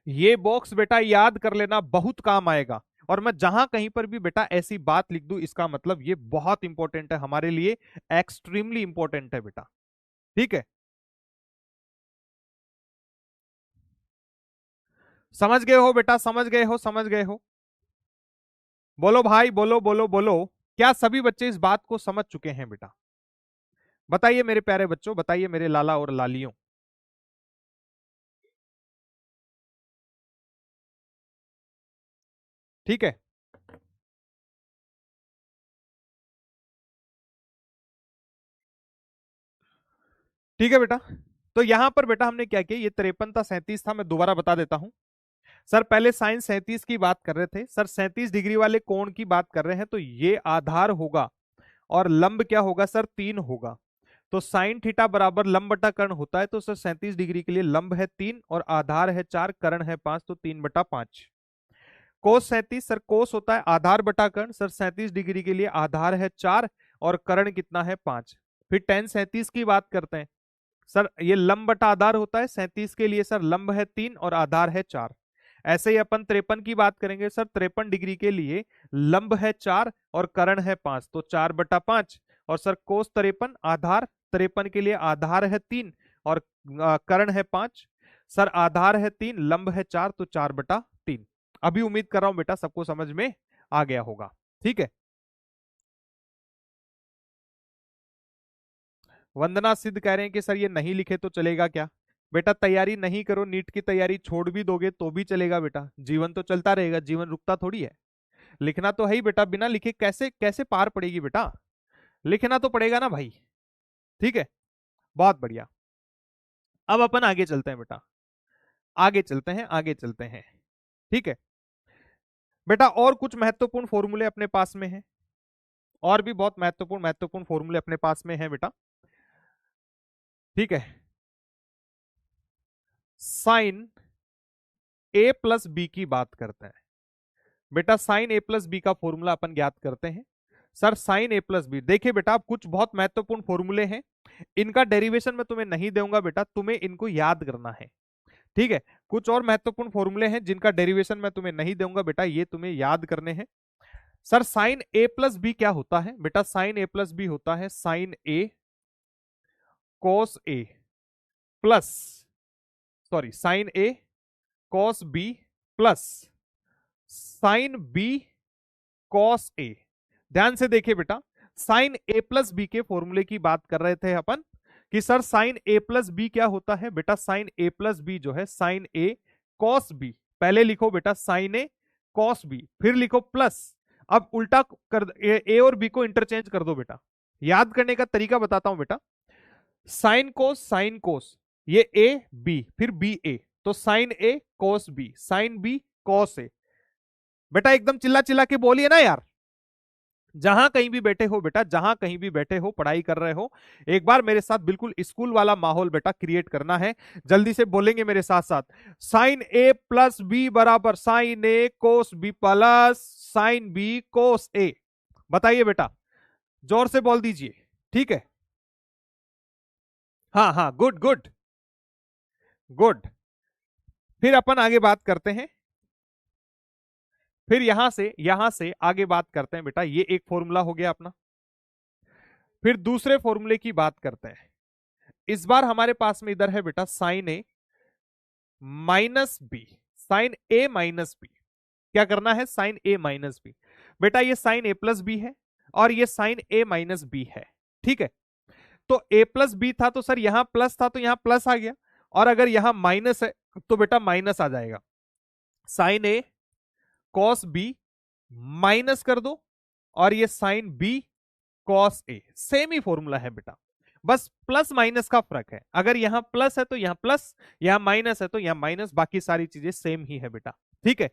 ये बॉक्स बेटा याद कर लेना, बहुत काम आएगा। और मैं जहां कहीं पर भी बेटा ऐसी बात लिख दूं, इसका मतलब ये बहुत इंपॉर्टेंट है हमारे लिए, एक्सट्रीमली इंपॉर्टेंट है बेटा। ठीक है, समझ गए हो बेटा? समझ गए हो? समझ गए हो? बोलो भाई, बोलो बोलो बोलो। क्या सभी बच्चे इस बात को समझ चुके हैं बेटा? बताइए मेरे प्यारे बच्चों, बताइए मेरे लाला और लालियों। ठीक है, ठीक है बेटा। तो यहां पर बेटा हमने क्या किया, ये 53 था, 37 था, मैं दोबारा बता देता हूं। सर पहले साइन 37 की बात कर रहे थे सर, 37 डिग्री वाले कोण की बात कर रहे हैं, तो ये आधार होगा और लंब क्या होगा सर? 3 होगा। तो साइन थीटा बराबर लंब बटा कर्ण होता है, तो सर 37 डिग्री के लिए लंब है 3 और आधार है 4, कर्ण है 5, तो 3/5। कोस 37, सर कोस होता है आधार बटा कर्ण, सर 37 डिग्री के लिए आधार है 4 और कर्ण कितना है? 5। फिर टेन 37 की बात करते हैं सर, ये लंब बटा आधार होता है, 37 के लिए सर लंब है 3 और आधार है 4। ऐसे ही अपन 53 की बात करेंगे सर, 53 डिग्री के लिए लंब है 4 और कर्ण है 5, तो 4/5। और सर कोस 53 आधार 53 के लिए आधार है 3 और कर्ण है 5। सर आधार है 3, लंब है 4, तो 4/3। अभी उम्मीद कर रहा हूं बेटा सबको समझ में आ गया होगा। ठीक है, वंदना सिद्ध कह रहे हैं कि सर ये नहीं लिखे तो चलेगा क्या? बेटा तैयारी नहीं करो, नीट की तैयारी छोड़ भी दोगे तो भी चलेगा बेटा, जीवन तो चलता रहेगा, जीवन रुकता थोड़ी है। लिखना तो है ही बेटा, बिना लिखे कैसे कैसे पार पड़ेगी बेटा? लिखना तो पड़ेगा ना भाई। ठीक है, बहुत बढ़िया। अब अपन आगे चलते हैं बेटा, आगे चलते हैं, आगे चलते हैं। ठीक है बेटा, और कुछ महत्वपूर्ण फॉर्मूले अपने पास में हैं, और भी बहुत महत्वपूर्ण महत्वपूर्ण फॉर्मूले अपने पास में हैं बेटा। ठीक है, साइन ए प्लस बी की बात करते हैं बेटा। साइन ए प्लस बी का फॉर्मूला अपन ज्ञात करते हैं। Sir sine a plus B, देखिए बेटा अब कुछ बहुत महत्वपूर्ण फॉर्मूले हैं, इनका डेरिवेशन मैं तुम्हें नहीं दूंगा बेटा, तुम्हें इनको याद करना है। ठीक है, कुछ और महत्वपूर्ण फॉर्मूले हैं जिनका डेरिवेशन मैं तुम्हें नहीं दूंगा बेटा, ये तुम्हें याद करने हैं। Sir sine a plus B क्या होता है बेटा? साइन ए प्लस बी होता है sine a cos a plus, sorry sine a cos b plus sine b cos a. ध्यान से देखिए बेटा, साइन ए प्लस बी के फॉर्मूले की बात कर रहे थे अपन कि sir sine a plus B क्या होता है बेटा? साइन ए प्लस बी जो है साइन ए कॉस बी, पहले लिखो बेटा साइन ए कॉस बी, फिर लिखो प्लस। अब उल्टा कर ए और बी को इंटरचेंज कर दो बेटा। याद करने का तरीका बताता हूं बेटा, साइन कोस, ये ए बी फिर बी ए, तो sign a cos B, sign b cos ए। बेटा एकदम चिल्ला चिल्ला के बोलिए ना यार, जहां कहीं भी बैठे हो बेटा, जहां कहीं भी बैठे हो, पढ़ाई कर रहे हो, एक बार मेरे साथ बिल्कुल स्कूल वाला माहौल बेटा क्रिएट करना है। जल्दी से बोलेंगे मेरे साथ साथ, साइन ए प्लस बी बराबर sine a cos b plus sine b cos a. बताइए बेटा, जोर से बोल दीजिए, ठीक है। हाँ हाँ, गुड गुड गुड। फिर अपन आगे बात करते हैं, फिर यहां से आगे बात करते हैं बेटा। ये एक फॉर्मूला हो गया अपना। फिर दूसरे फॉर्मूले की बात करते हैं। इस बार हमारे पास में इधर है बेटा sine a minus B, sign a minus B. क्या करना है, साइन ए माइनस बी। बेटा ये साइन ए प्लस बी है और ये साइन ए माइनस बी है, ठीक है। तो ए प्लस बी था तो सर यहां प्लस था तो यहां प्लस आ गया, और अगर यहां माइनस है तो बेटा माइनस आ जाएगा। Sign a cos b minus कर दो, और ये साइन बी कॉस ए, सेम ही फॉर्मूला है बेटा, बस प्लस माइनस का फर्क है। अगर यहां प्लस है तो यहां प्लस, यहां माइनस है तो यहां माइनस, बाकी सारी चीजें सेम ही है बेटा, ठीक है।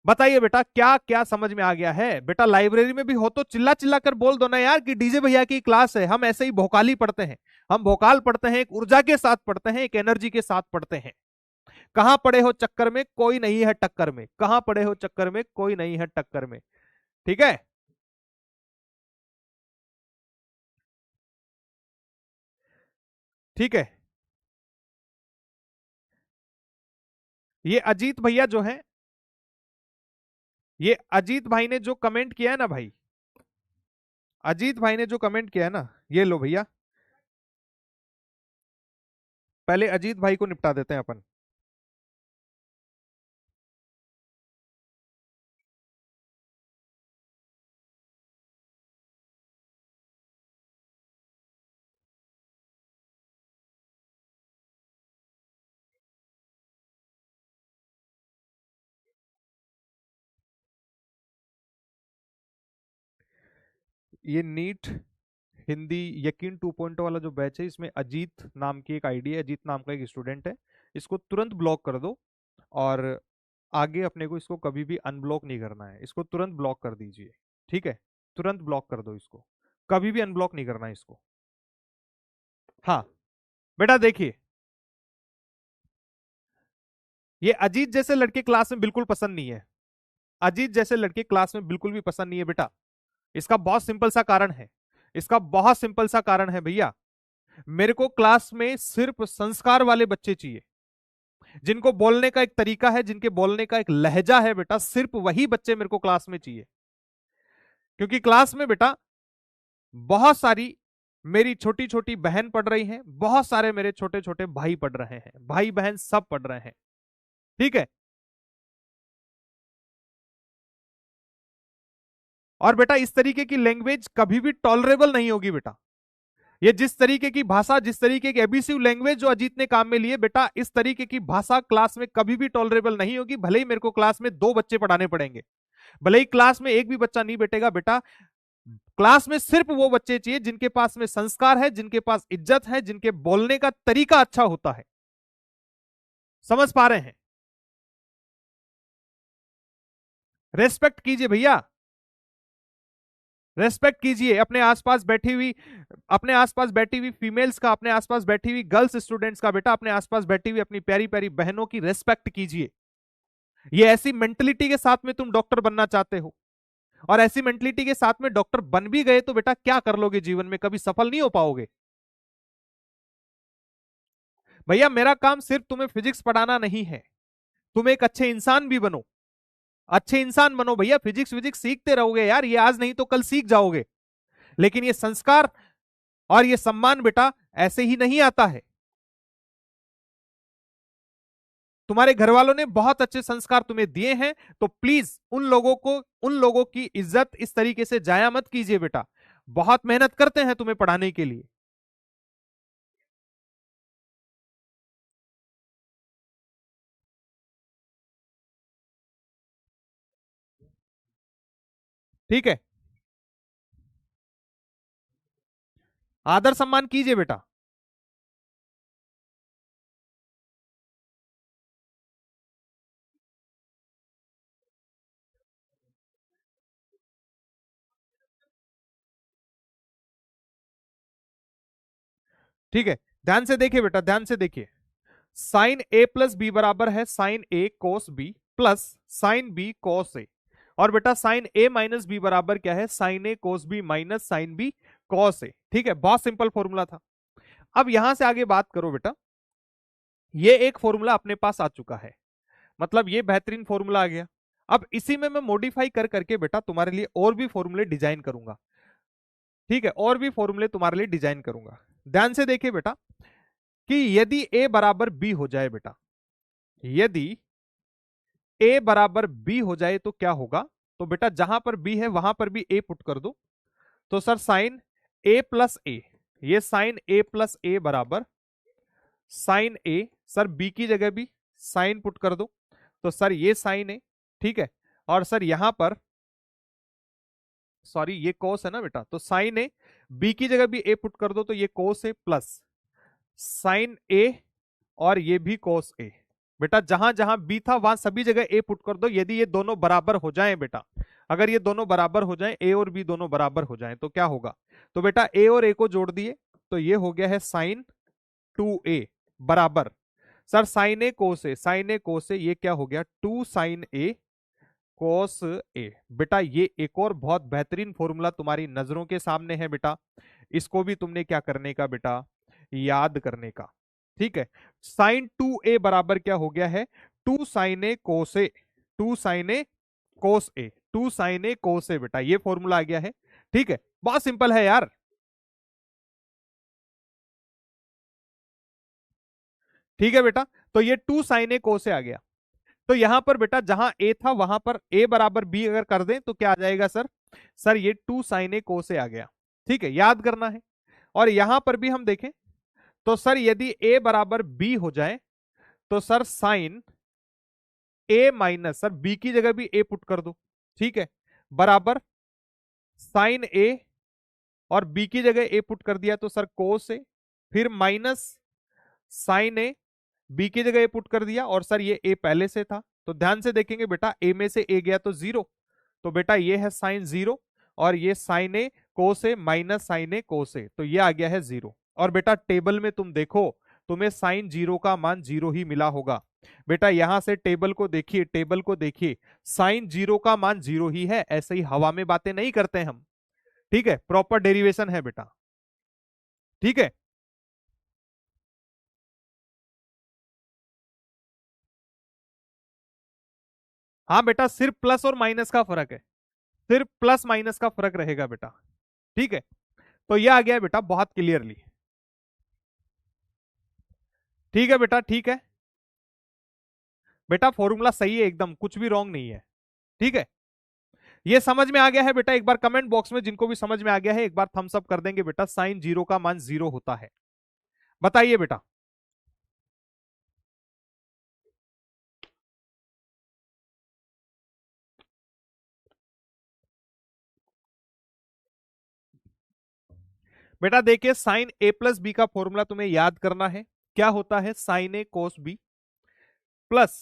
बताइए बेटा क्या क्या समझ में आ गया है। बेटा लाइब्रेरी में भी हो तो चिल्ला चिल्ला कर बोल दो ना यार कि डीजे भैया की क्लास है। हम ऐसे ही भोकाली पढ़ते हैं, हम भोकाल पढ़ते हैं, एक ऊर्जा के साथ पढ़ते हैं, एक एनर्जी के साथ पढ़ते हैं। कहां पड़े हो चक्कर में, कोई नहीं है टक्कर में, कहां पड़े हो चक्कर में, कोई नहीं है टक्कर में, ठीक है। ठीक है, ये अजीत भैया जो है, ये अजीत भाई ने जो कमेंट किया है ना भाई, अजीत भाई ने जो कमेंट किया है ना, ये लो भैया, पहले अजीत भाई को निपटा देते हैं अपन। ये नीट हिंदी यकीन 2.0 वाला जो बैच है, इसमें अजीत नाम की एक आईडी है, अजीत नाम का एक स्टूडेंट है। इसको तुरंत ब्लॉक कर दो, और आगे अपने को इसको कभी भी अनब्लॉक नहीं करना है, इसको तुरंत ब्लॉक कर दीजिए, ठीक है। तुरंत ब्लॉक कर दो इसको, कभी भी अनब्लॉक नहीं करना है इसको। हाँ बेटा देखिए, ये अजीत जैसे लड़के क्लास में बिल्कुल पसंद नहीं है, अजीत जैसे लड़के क्लास में बिल्कुल भी पसंद नहीं है बेटा। इसका बहुत सिंपल सा कारण है, इसका बहुत सिंपल सा कारण है भैया। मेरे को क्लास में सिर्फ संस्कार वाले बच्चे चाहिए, जिनको बोलने का एक तरीका है, जिनके बोलने का एक लहजा है बेटा, सिर्फ वही बच्चे मेरे को क्लास में चाहिए। क्योंकि क्लास में बेटा बहुत सारी मेरी छोटी छोटी बहन पढ़ रही हैं, बहुत सारे मेरे छोटे छोटे भाई पढ़ रहे हैं, भाई बहन सब पढ़ रहे हैं, ठीक है। और बेटा इस तरीके की लैंग्वेज कभी भी टॉलरेबल नहीं होगी बेटा। ये जिस तरीके की भाषा, जिस तरीके की एब्यूसिव लैंग्वेज जो अजीत ने काम में लिए बेटा, इस तरीके की भाषा क्लास में कभी भी टॉलरेबल नहीं होगी। भले ही मेरे को क्लास में 2 बच्चे पढ़ाने पड़ेंगे, भले ही क्लास में एक भी बच्चा नहीं बैठेगा बेटा, क्लास में सिर्फ वो बच्चे चाहिए जिनके पास में संस्कार है, जिनके पास इज्जत है, जिनके बोलने का तरीका अच्छा होता है। समझ पा रहे हैं? रेस्पेक्ट कीजिए भैया, रेस्पेक्ट कीजिए अपने आसपास बैठी हुई, अपने आसपास बैठी हुई फीमेल्स का, अपने आसपास बैठी हुई गर्ल्स स्टूडेंट्स का बेटा, अपने आसपास बैठी हुई अपनी प्यारी प्यारी बहनों की रेस्पेक्ट कीजिए। ये ऐसी मेंटलिटी के साथ में तुम डॉक्टर बनना चाहते हो, और ऐसी मेंटलिटी के साथ में डॉक्टर बन भी गए तो बेटा क्या कर लोगे जीवन में, कभी सफल नहीं हो पाओगे। भैया मेरा काम सिर्फ तुम्हें फिजिक्स पढ़ाना नहीं है, तुम एक अच्छे इंसान भी बनो, अच्छे इंसान बनो भैया। फिजिक्स फिजिक्स सीखते रहोगे यार, ये आज नहीं तो कल सीख जाओगे, लेकिन ये संस्कार और ये सम्मान बेटा ऐसे ही नहीं आता है। तुम्हारे घर वालों ने बहुत अच्छे संस्कार तुम्हें दिए हैं, तो प्लीज उन लोगों की इज्जत इस तरीके से जाया मत कीजिए बेटा। बहुत मेहनत करते हैं तुम्हें पढ़ाने के लिए, ठीक है। आदर सम्मान कीजिए बेटा, ठीक है, ध्यान से देखिए बेटा, ध्यान से देखिए। साइन ए प्लस बी बराबर है sine a cos b plus sine b cos a. और बेटा साइन ए माइनस बी बराबर क्या है, sine a cos b minus sine b cos a. ठीक है, बहुत सिंपल फॉर्मूला था। अब यहां से आगे बात करो बेटा, ये एक फॉर्मूला अपने पास आ चुका है, मतलब ये बेहतरीन फॉर्मूला आ गया। अब इसी में मैं मॉडिफाई कर करके बेटा तुम्हारे लिए और भी फॉर्मूले डिजाइन करूंगा। ठीक है, और भी फॉर्मूले तुम्हारे लिए डिजाइन करूंगा। ध्यान से देखिए बेटा कि यदि ए बराबर बी हो जाए बेटा, यदि ए बराबर बी हो जाए तो क्या होगा, तो बेटा जहां पर बी है वहां पर भी ए पुट कर दो। तो सर साइन ए प्लस ए, ये साइन ए प्लस ए बराबर साइन ए, सर बी की जगह भी साइन पुट कर दो, तो सर ये साइन ए। ठीक है, और सर यहां पर सॉरी ये कोस है ना बेटा, तो साइन ए, बी की जगह भी ए पुट कर दो, तो ये कोस ए प्लस साइन ए, और ये भी कोस ए। बेटा जहां जहां बी था वहां सभी जगह ए पुट कर दो। यदि ये दोनों बराबर हो जाएं बेटा, अगर ये दोनों बराबर हो जाएं, ए और बी दोनों बराबर हो जाएं, तो क्या होगा, तो बेटा ए और ए को जोड़ दिए, तो ये हो गया है साइन 2a बराबर sir sine a cos A, sign a cos ए, ये क्या हो गया 2 साइन ए कोस ए। बेटा ये एक और बहुत बेहतरीन फॉर्मूला तुम्हारी नजरों के सामने है बेटा, इसको भी तुमने क्या करने का बेटा, याद करने का। ठीक है, साइन 2a बराबर क्या हो गया है, 2 sign a cos A, 2 sign a cos A, 2 sign a cos ए। बेटा ये फॉर्मूला आ गया है। ठीक है, बहुत सिंपल है यार। ठीक है बेटा, तो ये 2 साइन ए कोस ए आ गया। तो यहां पर बेटा जहां ए था वहां पर ए बराबर बी अगर कर दें तो क्या आ जाएगा सर, सर ये 2 साइन ए कोस ए आ गया। ठीक है, याद करना है। और यहां पर भी हम देखें तो सर यदि ए बराबर बी हो जाए, तो sir sine a minus, sir B की जगह भी ए पुट कर दो। ठीक है, बराबर साइन ए, और बी की जगह ए पुट कर दिया तो सर कोस ए, फिर माइनस साइन ए, बी की जगह ए पुट कर दिया, और सर ये ए पहले से था, तो ध्यान से देखेंगे बेटा ए में से ए गया तो जीरो, तो बेटा ये है साइन जीरो, और ये sign a cos A minus sign a cos a, तो ये आ गया है जीरो। और बेटा टेबल में तुम देखो, तुम्हें साइन जीरो का मान जीरो ही मिला होगा। बेटा यहां से टेबल को देखिए, टेबल को देखिए, साइन जीरो का मान जीरो ही है, ऐसे ही हवा में बातें नहीं करते हम। ठीक है, प्रॉपर डेरिवेशन है बेटा। ठीक है, हाँ बेटा सिर्फ प्लस और माइनस का फर्क है, सिर्फ प्लस माइनस का फर्क रहेगा बेटा। ठीक है, तो ये आ गया बेटा बहुत क्लियरली। ठीक है बेटा, ठीक है बेटा, फॉर्मूला सही है एकदम, कुछ भी रॉन्ग नहीं है। ठीक है, ये समझ में आ गया है बेटा, एक बार कमेंट बॉक्स में जिनको भी समझ में आ गया है एक बार थम्स अप कर देंगे बेटा, साइन जीरो का मान जीरो होता है। बताइए बेटा। बेटा देखिए साइन ए प्लस बी का फॉर्मूला तुम्हें याद करना है, क्या होता है, sine a cos b plus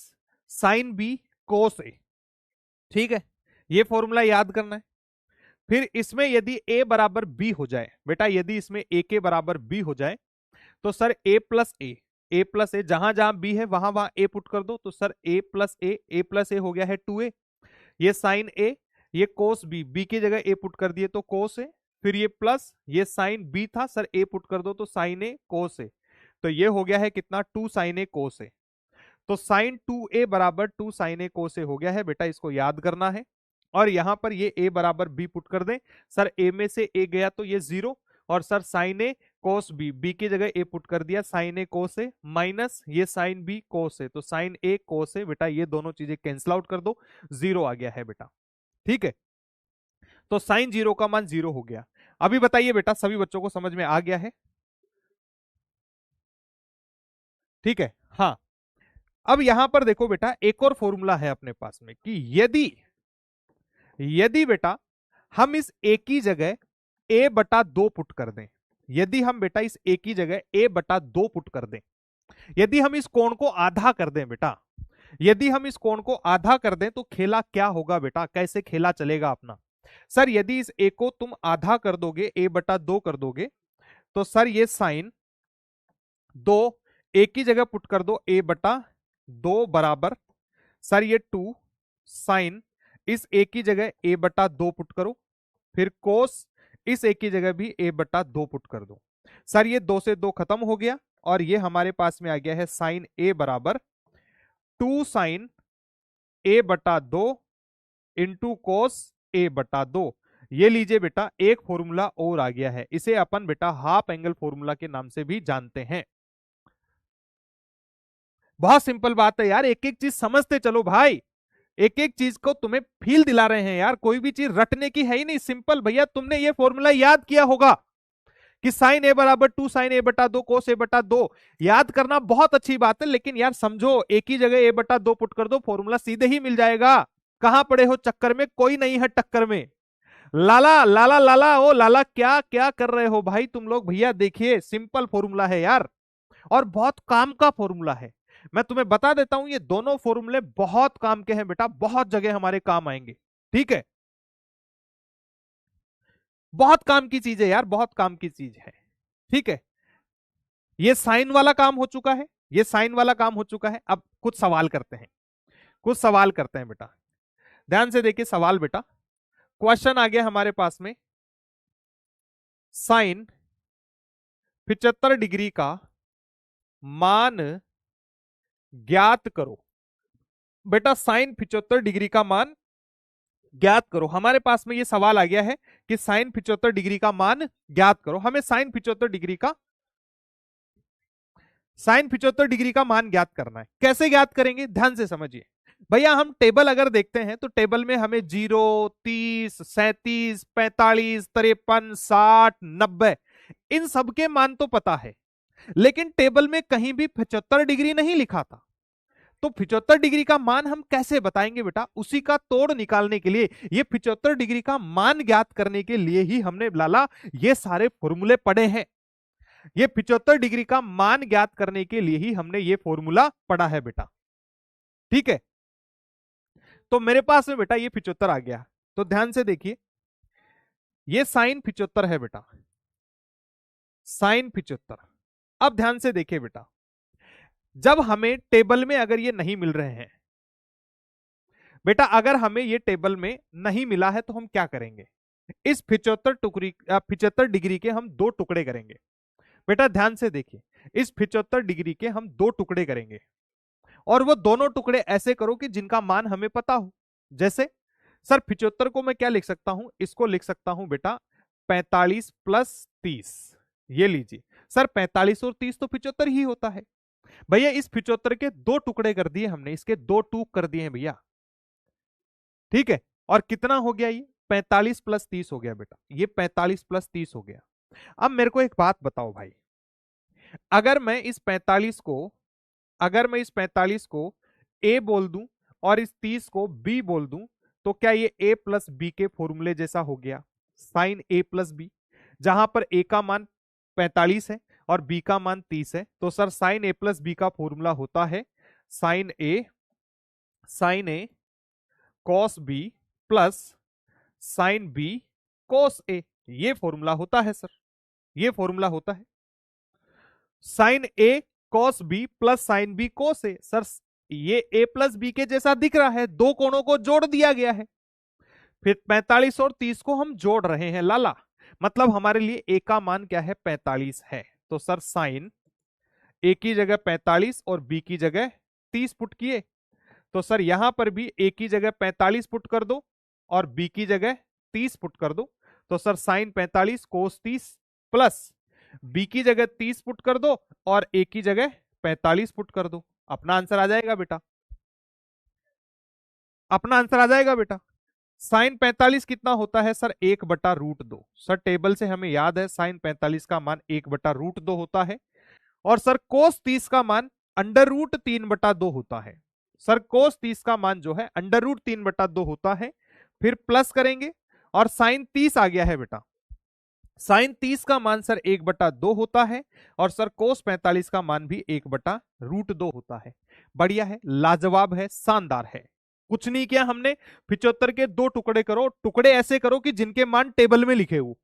sine b cos a. ठीक है, ये फॉर्मूला याद करना है। फिर इसमें यदि a बराबर b हो जाए बेटा, यदि इसमें a के बराबर b हो जाए, तो sir a plus a, a plus a, जहां जहां b है वहां वहां a पुट कर दो, तो सर a प्लस ए हो गया है 2a। ये साइन a, ये कोस b, b की जगह a पुट कर दिए तो कोस ए, फिर ये प्लस, ये साइन b था, सर a पुट कर दो तो साइन ए कोस ए, तो ये हो गया है कितना 2 साइन ए कोस ए। तो साइन 2a बराबर 2 साइन ए कोस ए हो गया है बेटा, इसको याद करना है। और यहां पर ये a बराबर b पुट कर दें, सर a में से a गया तो ये जीरो, और sir sine a cos B, B की जगह a पुट कर दिया, sign a cos A minus ये साइन बी कोस ए, तो साइन ए कोस ए, बेटा ये दोनों चीजें कैंसिल आउट कर दो, जीरो आ गया है बेटा। ठीक है, तो साइन जीरो का मान जीरो हो गया। अभी बताइए बेटा सभी बच्चों को समझ में आ गया है। ठीक है, हाँ। अब यहां पर देखो बेटा एक और फॉर्मूला है अपने पास में कि यदि यदि बेटा हम इस ए की जगह a बटा दो पुट कर दें, यदि हम बेटा इस a की जगह a बटा दो पुट कर दें, यदि हम इस कोण को आधा कर दें बेटा, यदि हम इस कोण को आधा कर दें तो खेला क्या होगा बेटा, कैसे खेला चलेगा अपना। सर यदि इस a को तुम आधा कर दोगे, a बटा दो कर दोगे, तो सर ये साइन दो एक की जगह पुट कर दो, a बटा दो बराबर सर ये 2 साइन, इस एक की जगह a बटा दो पुट करो, फिर कोस इस एक की जगह भी a बटा दो पुट कर दो। सर ये दो से दो खत्म हो गया और ये हमारे पास में आ गया है साइन a बराबर 2 साइन a बटा दो इंटू कोस a बटा दो। ये लीजिए बेटा एक फॉर्मूला और आ गया है, इसे अपन बेटा हाफ एंगल फॉर्मूला के नाम से भी जानते हैं। बहुत सिंपल बात है यार, एक एक चीज समझते चलो भाई, एक एक चीज को तुम्हें फील दिला रहे हैं यार, कोई भी चीज रटने की है ही नहीं, सिंपल भैया। तुमने ये फॉर्मूला याद किया होगा कि साइन ए बराबर 2 साइन ए बटा दो कोस ए बटा दो, याद करना बहुत अच्छी बात है, लेकिन यार समझो एक ही जगह ए बटा दो पुट कर दो, फॉर्मूला सीधे ही मिल जाएगा। कहां पड़े हो चक्कर में, कोई नहीं है टक्कर में। लाला लाला लाला ओ लाला, क्या क्या कर रहे हो भाई तुम लोग, भैया देखिए सिंपल फॉर्मूला है यार, और बहुत काम का फॉर्मूला है। मैं तुम्हें बता देता हूं ये दोनों फॉर्मूले बहुत काम के हैं बेटा, बहुत जगह हमारे काम आएंगे, ठीक है। बहुत काम की चीज है यार, बहुत काम की चीज है, ठीक है। ये साइन वाला काम हो चुका है, ये साइन वाला काम हो चुका है। अब कुछ सवाल करते हैं, कुछ सवाल करते हैं बेटा, ध्यान से देखिए सवाल बेटा। क्वेश्चन आ गया हमारे पास में, साइन 75 डिग्री का मान ज्ञात करो। बेटा साइन 75 डिग्री का मान ज्ञात करो, हमारे पास में ये सवाल आ गया है कि साइन 75 डिग्री का मान ज्ञात करो। हमें साइन 75 डिग्री का मान ज्ञात करना है। कैसे ज्ञात करेंगे, ध्यान से समझिए भैया। हम टेबल अगर देखते हैं तो टेबल में हमें 0, 30, 37, 45, 53, 60, 90 इन सबके मान तो पता है, लेकिन टेबल में कहीं भी 75 डिग्री नहीं लिखा था। तो 75 डिग्री का मान हम कैसे बताएंगे बेटा, उसी का तोड़ निकालने के लिए, ये 75 डिग्री का मान ज्ञात करने के लिए ही हमने लाला ये सारे फॉर्मूले पढ़े हैं। ये 75 डिग्री का मान ज्ञात करने के लिए ही हमने ये फॉर्मूला पढ़ा है बेटा, ठीक है। तो मेरे पास में बेटा ये 75 आ गया, तो ध्यान से देखिए ये साइन 75 है बेटा, साइन 75। अब ध्यान से देखिए बेटा, जब हमें टेबल में अगर ये नहीं मिल रहे हैं बेटा, अगर हमें ये टेबल में नहीं मिला है तो हम क्या करेंगे, इस 75 डिग्री के हम दो टुकड़े करेंगे। बेटा ध्यान से देखिए, इस 75 डिग्री के हम दो टुकड़े करेंगे, और वो दोनों टुकड़े ऐसे करो कि जिनका मान हमें पता हो। जैसे सर 75 को मैं क्या लिख सकता हूं, इसको लिख सकता हूं बेटा 45 प्लस 30। ये लीजिए सर 45 और 30 तो 75 ही होता है भैया। इस 75 के दो टुकड़े कर दिए हमने, इसके दो टूक कर दिए हैं भैया, ठीक है। और कितना हो गया, ये 45 प्लस 30 हो गया बेटा, ये 45 प्लस 30 हो गया। अब मेरे को एक बात बताओ भाई, अगर मैं इस 45 को ए बोल दूं और इस 30 को बी बोल दूं, तो क्या ये ए प्लस बी के फॉर्मूले जैसा हो गया, साइन ए प्लस बी, जहां पर ए का मान 45 है और बी का मान 30 है। तो sir sine a plus b का फॉर्मूला होता है sine a cos b plus sine b cos a, ये फॉर्मूला होता है सर, ये फॉर्मूला होता है sine a cos b plus sine b cos a. Sir ये ए प्लस बी के जैसा दिख रहा है, दो कोणों को जोड़ दिया गया है, फिर 45 और 30 को हम जोड़ रहे हैं लाला, मतलब हमारे लिए ए का मान क्या है, 45 है। तो सर साइन ए की जगह 45 और बी की जगह 30 पुट किए, तो सर यहां पर भी ए की जगह 45 पुट कर दो और बी की जगह 30 पुट कर दो। तो सर साइन 45 कोस 30 प्लस बी की जगह 30 पुट कर दो और ए की जगह 45 पुट कर दो, अपना आंसर आ जाएगा बेटा, अपना आंसर आ जाएगा बेटा। साइन 45 कितना होता है सर, 1/√2। सर टेबल से हमें याद है साइन 45 का मान 1/√2 होता है, और सर कोस 30 का मान √3/2 होता है। सर कोस 30 का मान जो है √3/2 होता है, फिर प्लस करेंगे और साइन 30 आ गया है बेटा, साइन 30 का मान सर 1/2 होता है, और सर कोस 45 का मान भी 1/√2 होता है। बढ़िया है, लाजवाब है, शानदार है। कुछ नहीं किया हमने, 75 के दो टुकड़े करो, टुकड़े ऐसे करो कि जिनके मान टेबल में लिखे हो।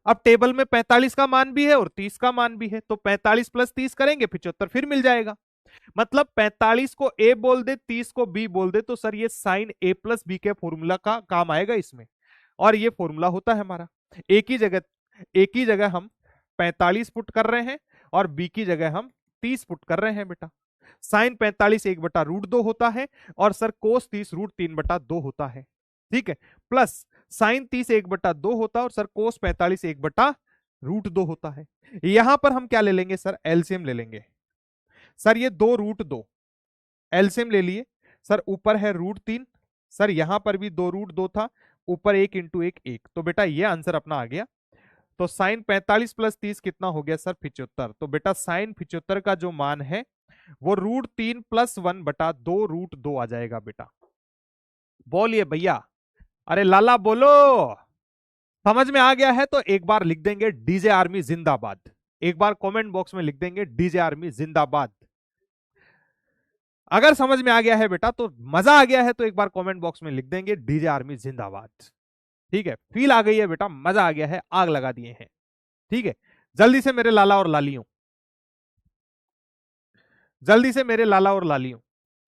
अब टेबल में 45 का मान भी है और 30 का मान भी है, तो 45 प्लस 30 करेंगे 75 फिर मिल जाएगा। मतलब 45 को ए बोल दे, 30 को बी बोल दे, तो सर ये साइन ए प्लस बी के फॉर्मूला का काम आएगा इसमें। और ये फॉर्मूला होता है हमारा। एक ही जगह हम 45 पुट कर रहे हैं और बी की जगह हम 30 पुट कर रहे हैं बेटा। साइन 45 1/√2 होता है और सर कोस 30 √3/2 होता है। ठीक है, प्लस साइन 30 1/2 होता है और सर कोस 45 1/√2 होता है। यहां पर हम क्या ले लेंगे सर, एलसीएम ले लेंगे। सर ये 2√2 एलसीएम ले लिए सर, ऊपर है √3, सर यहां पर भी 2√2 था, ऊपर 1 इंटू 1 1, तो बेटा ये आंसर अपना आ गया। तो साइन 45 प्लस 30 कितना हो गया सर, 75। तो बेटा साइन 75 का जो मान है वो √3 + 1/2 √2 आ जाएगा बेटा। बोलिए भैया, अरे लाला बोलो। समझ में आ गया है तो एक बार लिख देंगे डीजे आर्मी जिंदाबाद। एक बार कमेंट बॉक्स में लिख देंगे डीजे आर्मी जिंदाबाद। अगर समझ में आ गया है बेटा तो मजा आ गया है तो एक बार कमेंट बॉक्स में लिख देंगे डीजे आर्मी जिंदाबाद। ठीक है, फील आ गई है बेटा, मजा आ गया है, आग लगा दिए हैं। ठीक है, जल्दी से मेरे लाला और लालियों, जल्दी से मेरे लाला और लालियों।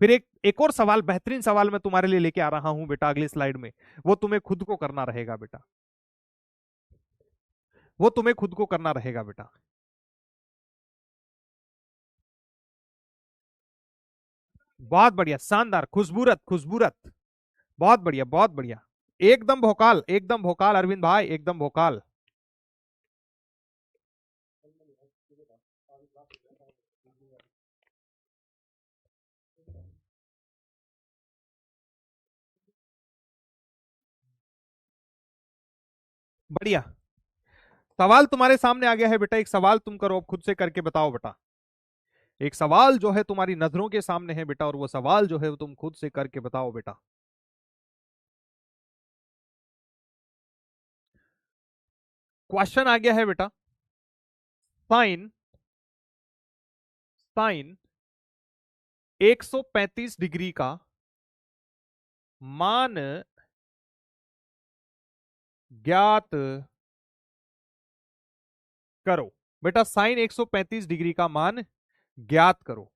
फिर एक और सवाल, बेहतरीन सवाल मैं तुम्हारे लिए लेके आ रहा हूं बेटा अगली स्लाइड में। वो तुम्हें खुद को करना रहेगा बेटा, वो तुम्हें खुद को करना रहेगा बेटा। बहुत बढ़िया, शानदार, खुशबूरत खुशबूरत, बहुत बढ़िया बहुत बढ़िया। एकदम भोकाल अरविंद भाई, एकदम भोकाल। बढ़िया। सवाल तुम्हारे सामने आ गया है बेटा, एक सवाल तुम करो, अब खुद से करके बताओ बेटा। एक सवाल जो है तुम्हारी नजरों के सामने है बेटा, और वो सवाल जो है वो तुम खुद से करके बताओ बेटा। क्वेश्चन आ गया है बेटा, साइन साइन 135 डिग्री का मान ज्ञात करो। बेटा साइन 135 डिग्री का मान ज्ञात करो।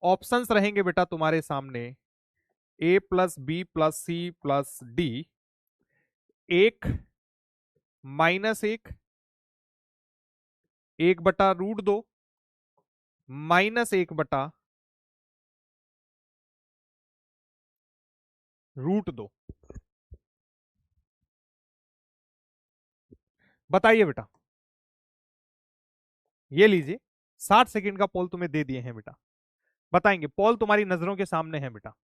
ऑप्शंस रहेंगे बेटा तुम्हारे सामने, a plus b plus c plus d, 1 - 1, 1/√2, -1/√2। बताइए बेटा, ये लीजिए 60 सेकंड का पोल तुम्हें दे दिए हैं बेटा। बताएंगे, पोल तुम्हारी नजरों के सामने है बेटा।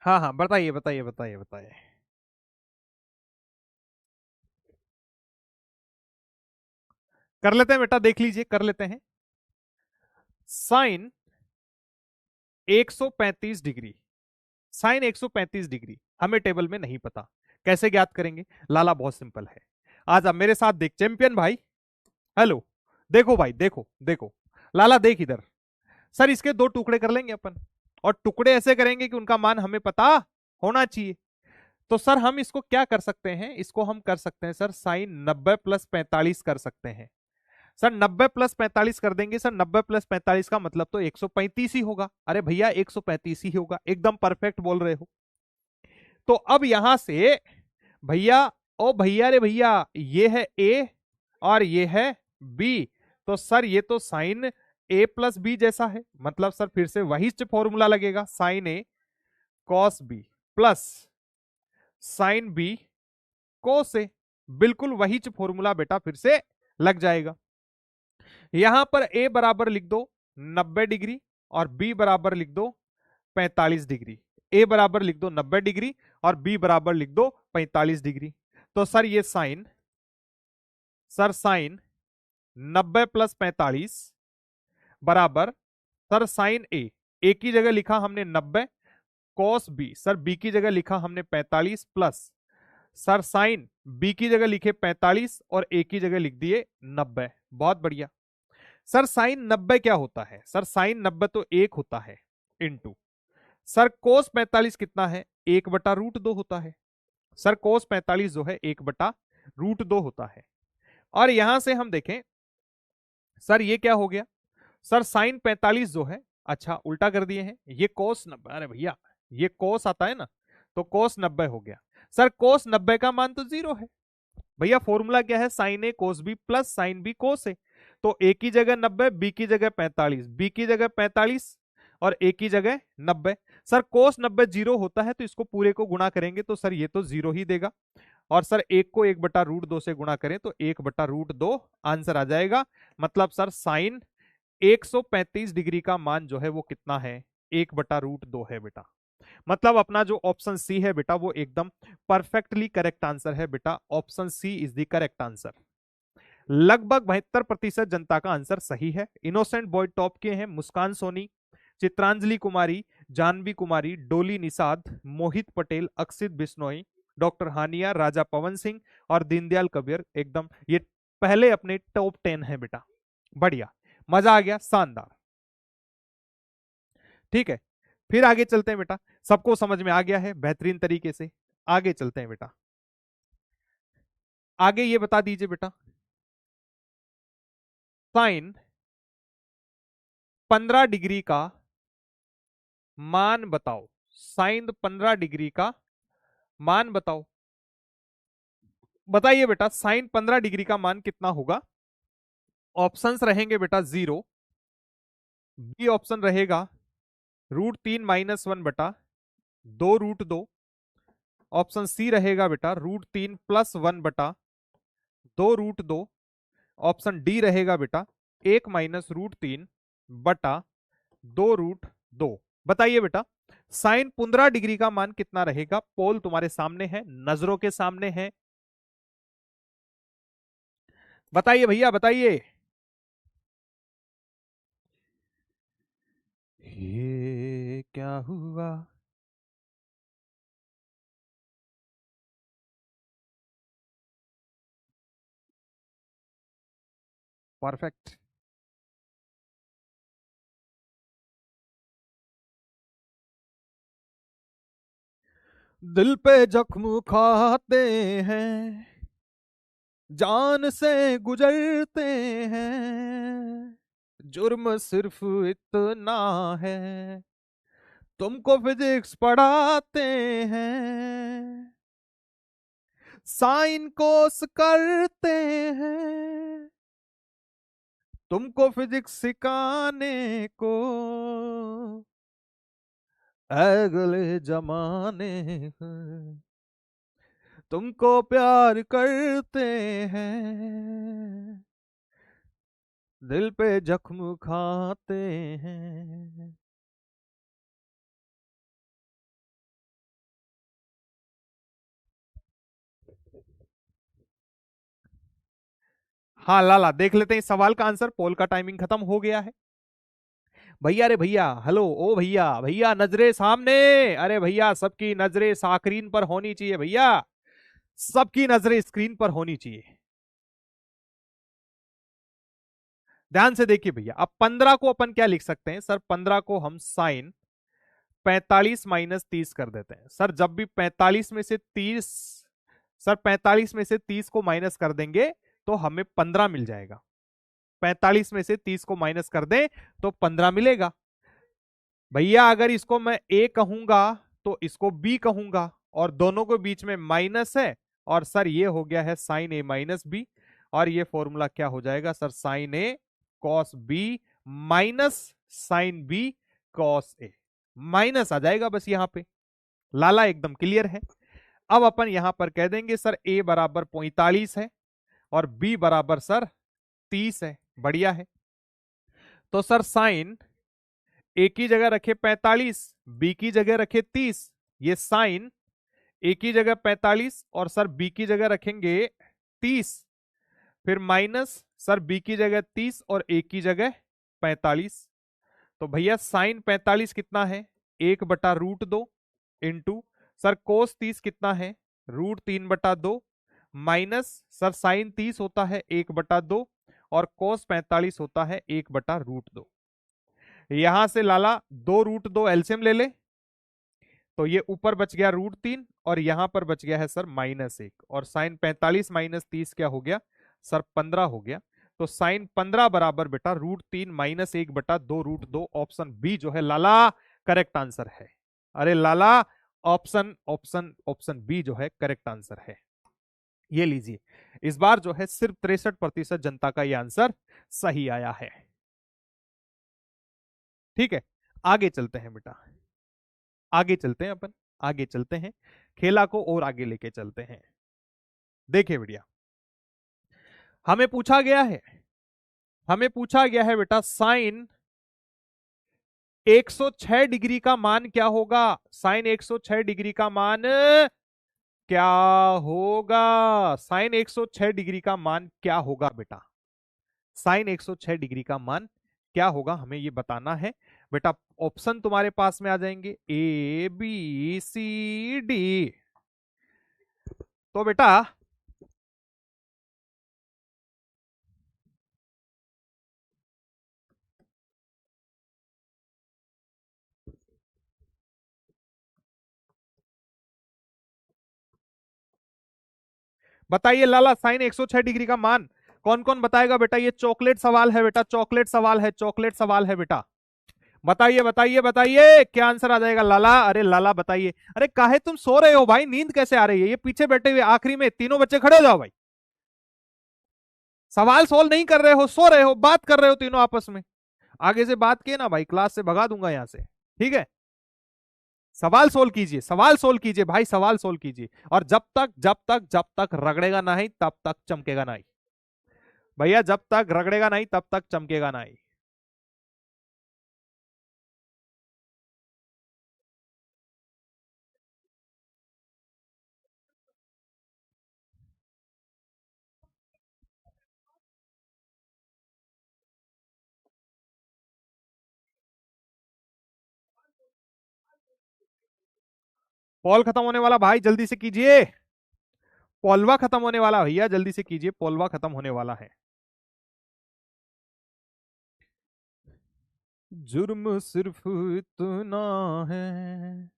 हाँ हाँ, बताइए बताइए बताइए बताइए। कर लेते हैं बेटा, देख लीजिए, कर लेते हैं। साइन 135 डिग्री, साइन 135 डिग्री हमें टेबल में नहीं पता, कैसे ज्ञात करेंगे लाला? बहुत सिंपल है, आज आप मेरे साथ देख, चैंपियन भाई, हेलो, देखो भाई, देखो देखो, लाला देख इधर। सर इसके दो टुकड़े कर लेंगे अपन, और टुकड़े ऐसे करेंगे कि उनका मान हमें पता होना चाहिए। तो सर हम इसको क्या कर सकते हैं, इसको हम कर सकते हैं सर साइन 90 + 45 कर सकते हैं। सर 90 + 45 कर देंगे सर, 90 + 45 का मतलब तो 135 ही होगा। अरे भैया 135 ही होगा, एकदम परफेक्ट बोल रहे हो। तो अब यहां से भैया, ओ भैया रे भैया, ये है ए और ये है बी, तो सर ये तो साइन ए प्लस बी जैसा है, मतलब सर फिर से वही फॉर्मूला लगेगा, sine a cos b plus sine b cos a, बिल्कुल वही फॉर्मूला बेटा फिर से लग जाएगा। यहां पर ए बराबर लिख दो 90 डिग्री और बी बराबर लिख दो 45 डिग्री। ए बराबर लिख दो 90 डिग्री और बी बराबर लिख दो 45 डिग्री। तो सर ये साइन 90 प्लस 45 बराबर सर साइन ए की जगह लिखा हमने 90, कॉस बी सर बी की जगह लिखा हमने 45 प्लस सर साइन बी की जगह लिखे 45 और ए की जगह लिख दिए 90। बहुत बढ़िया। सर साइन 90 क्या होता है? सर साइन 90 तो 1 होता है इनटू सर कोस 45 कितना है? 1/√2 होता है। सर कोस 45 जो है 1/√2 होता है। और यहां से हम देखें सर ये क्या हो गया? सर साइन 45 जो है, अच्छा उल्टा कर दिए हैं, ये कोस 90, अरे भैया ये कोस आता है ना, तो कोस 90 हो गया। सर कोस 90 का मान तो 0 है भैया, फॉर्मूला क्या है? Sine a cos b plus sine b cos a. तो ए की जगह 90, बी की जगह 45, बी की जगह 45 और ए की जगह 90। सर कोस 90 0 होता है, तो इसको पूरे को गुणा करेंगे तो सर ये तो 0 ही देगा। और सर एक को 1/√2 से गुणा करें तो 1/√2 आंसर आ जाएगा। मतलब सर साइन 135 डिग्री का मान जो है वो कितना है? 1/√2 है बेटा। मतलब अपना जो ऑप्शन सी है बेटा वो एकदम परफेक्टली करेक्ट आंसर है बेटा। Option C is the correct answer. लगभग 72% जनता का आंसर सही है। इनोसेंट बॉय टॉप के हैं, मुस्कान सोनी, चित्रांजलि कुमारी, जानवी कुमारी, डोली निषाद, मोहित पटेल, अक्षित बिश्नोई, डॉक्टर हानिया, राजा पवन सिंह और दीनदयाल कबीर। एकदम ये पहले अपने टॉप 10 है बेटा। बढ़िया, मजा आ गया, शानदार। ठीक है, फिर आगे चलते हैं बेटा। सबको समझ में आ गया है बेहतरीन तरीके से। आगे चलते हैं बेटा। आगे ये बता दीजिए बेटा, साइन 15 डिग्री का मान बताओ। साइन 15 डिग्री का मान बताओ। बताइए बेटा साइन 15 डिग्री का मान कितना होगा? ऑप्शंस रहेंगे बेटा 0, बी ऑप्शन रहेगा √3 - 1/2√2, ऑप्शन सी रहेगा बेटा √3 + 1/2√2, ऑप्शन डी रहेगा बेटा 1 - √3/2√2। बताइए बेटा साइन 15 डिग्री का मान कितना रहेगा? पोल तुम्हारे सामने है, नजरों के सामने है। बताइए भैया बताइए। ये क्या हुआ? परफेक्ट। दिल पे जख्म खाते हैं, जान से गुजरते हैं, जुर्म सिर्फ इतना है, तुमको फिजिक्स पढ़ाते हैं, साइन कोस करते हैं, तुमको फिजिक्स सिखाने को अगले जमाने हैं, तुमको प्यार करते हैं, दिल पे जख्म खाते हैं। हाँ लाला, देख लेते हैं इस सवाल का आंसर। पोल का टाइमिंग खत्म हो गया है भैया। अरे भैया हेलो, ओ भैया, भैया नजरे सामने। अरे भैया सबकी नजरें स्क्रीन पर होनी चाहिए भैया, सबकी नजरें स्क्रीन पर होनी चाहिए। ध्यान से देखिए भैया, अब 15 को अपन क्या लिख सकते हैं? सर 15 को हम साइन 45 - 30 कर देते हैं। सर जब भी 45 में से 30, सर 45 में से 30 को माइनस कर देंगे तो हमें 15 मिल जाएगा। 45 में से 30 को माइनस कर दें तो 15 मिलेगा। भैया अगर इसको मैं ए कहूंगा तो इसको बी कहूंगा, और दोनों के बीच में माइनस है, और सर ये हो गया है साइन ए माइनस बी, और ये फॉर्मूला क्या हो जाएगा? Sir sine a cos b minus sine b cos a, minus आ जाएगा बस यहां पे। लाला एकदम क्लियर है। अब अपन यहां पर कह देंगे सर ए बराबर 45 है और बी बराबर सर 30 है। बढ़िया है। तो सर साइन ए की जगह रखे 45, बी की जगह रखे 30। ये साइन ए की जगह 45 और सर बी की जगह रखेंगे 30, फिर माइनस सर बी की जगह 30 और ए की जगह 45। तो भैया साइन 45 कितना है, 1/√2 इंटू सर कोस 30 कितना है, √3/2 माइनस सर साइन 30 होता है 1/2 और कोस 45 होता है 1/√2। यहां से लाला 2√2 एलसीएम ले ले, तो ये ऊपर बच गया √3 और यहां पर बच गया है सर -1 और साइन 45 माइनस 30 क्या हो गया सर 15 हो गया। तो साइन 15 बराबर बेटा √3 - 1/2√2। ऑप्शन बी जो है लाला करेक्ट आंसर है। अरे लाला ऑप्शन ऑप्शन ऑप्शन बी जो है करेक्ट आंसर है। ये लीजिए, इस बार जो है सिर्फ 63% जनता का ये आंसर सही आया है। ठीक है, आगे चलते हैं बेटा, आगे चलते हैं अपन, आगे चलते हैं, खेला को और आगे लेके चलते हैं। देखिए बढ़िया, हमें पूछा गया है, हमें पूछा गया है बेटा साइन 106 डिग्री का मान क्या होगा। साइन 106 डिग्री का मान क्या होगा, साइन 106 डिग्री का मान क्या होगा बेटा, साइन 106 डिग्री का मान क्या होगा हमें ये बताना है बेटा। ऑप्शन तुम्हारे पास में आ जाएंगे ए बी सी डी। तो बेटा बताइए लाला, साइन 106 डिग्री का मान कौन कौन बताएगा बेटा। ये चॉकलेट सवाल है बेटा, चॉकलेट सवाल है, चॉकलेट सवाल है बेटा। बताइए बताइए बताइए क्या आंसर आ जाएगा लाला। अरे लाला बताइए, अरे काहे तुम सो रहे हो भाई, नींद कैसे आ रही है। ये पीछे बैठे हुए आखिरी में तीनों बच्चे खड़े हो जाओ भाई, सवाल सोल्व नहीं कर रहे हो, सो रहे हो, बात कर रहे हो तीनों आपस में। आगे से बात किए ना भाई, क्लास से भगा दूंगा यहां से, ठीक है। सवाल सोल्व कीजिए, सवाल सोल्व कीजिए भाई, सवाल सोल्व कीजिए। और जब तक रगड़ेगा नहीं तब तक चमकेगा नहीं भैया, जब तक रगड़ेगा नहीं तब तक चमकेगा नहीं। पॉल खत्म होने वाला भाई, जल्दी से कीजिए। पोलवा खत्म होने वाला भैया, जल्दी से कीजिए, पोलवा खत्म होने वाला है। जुर्म सिर्फ इतना है,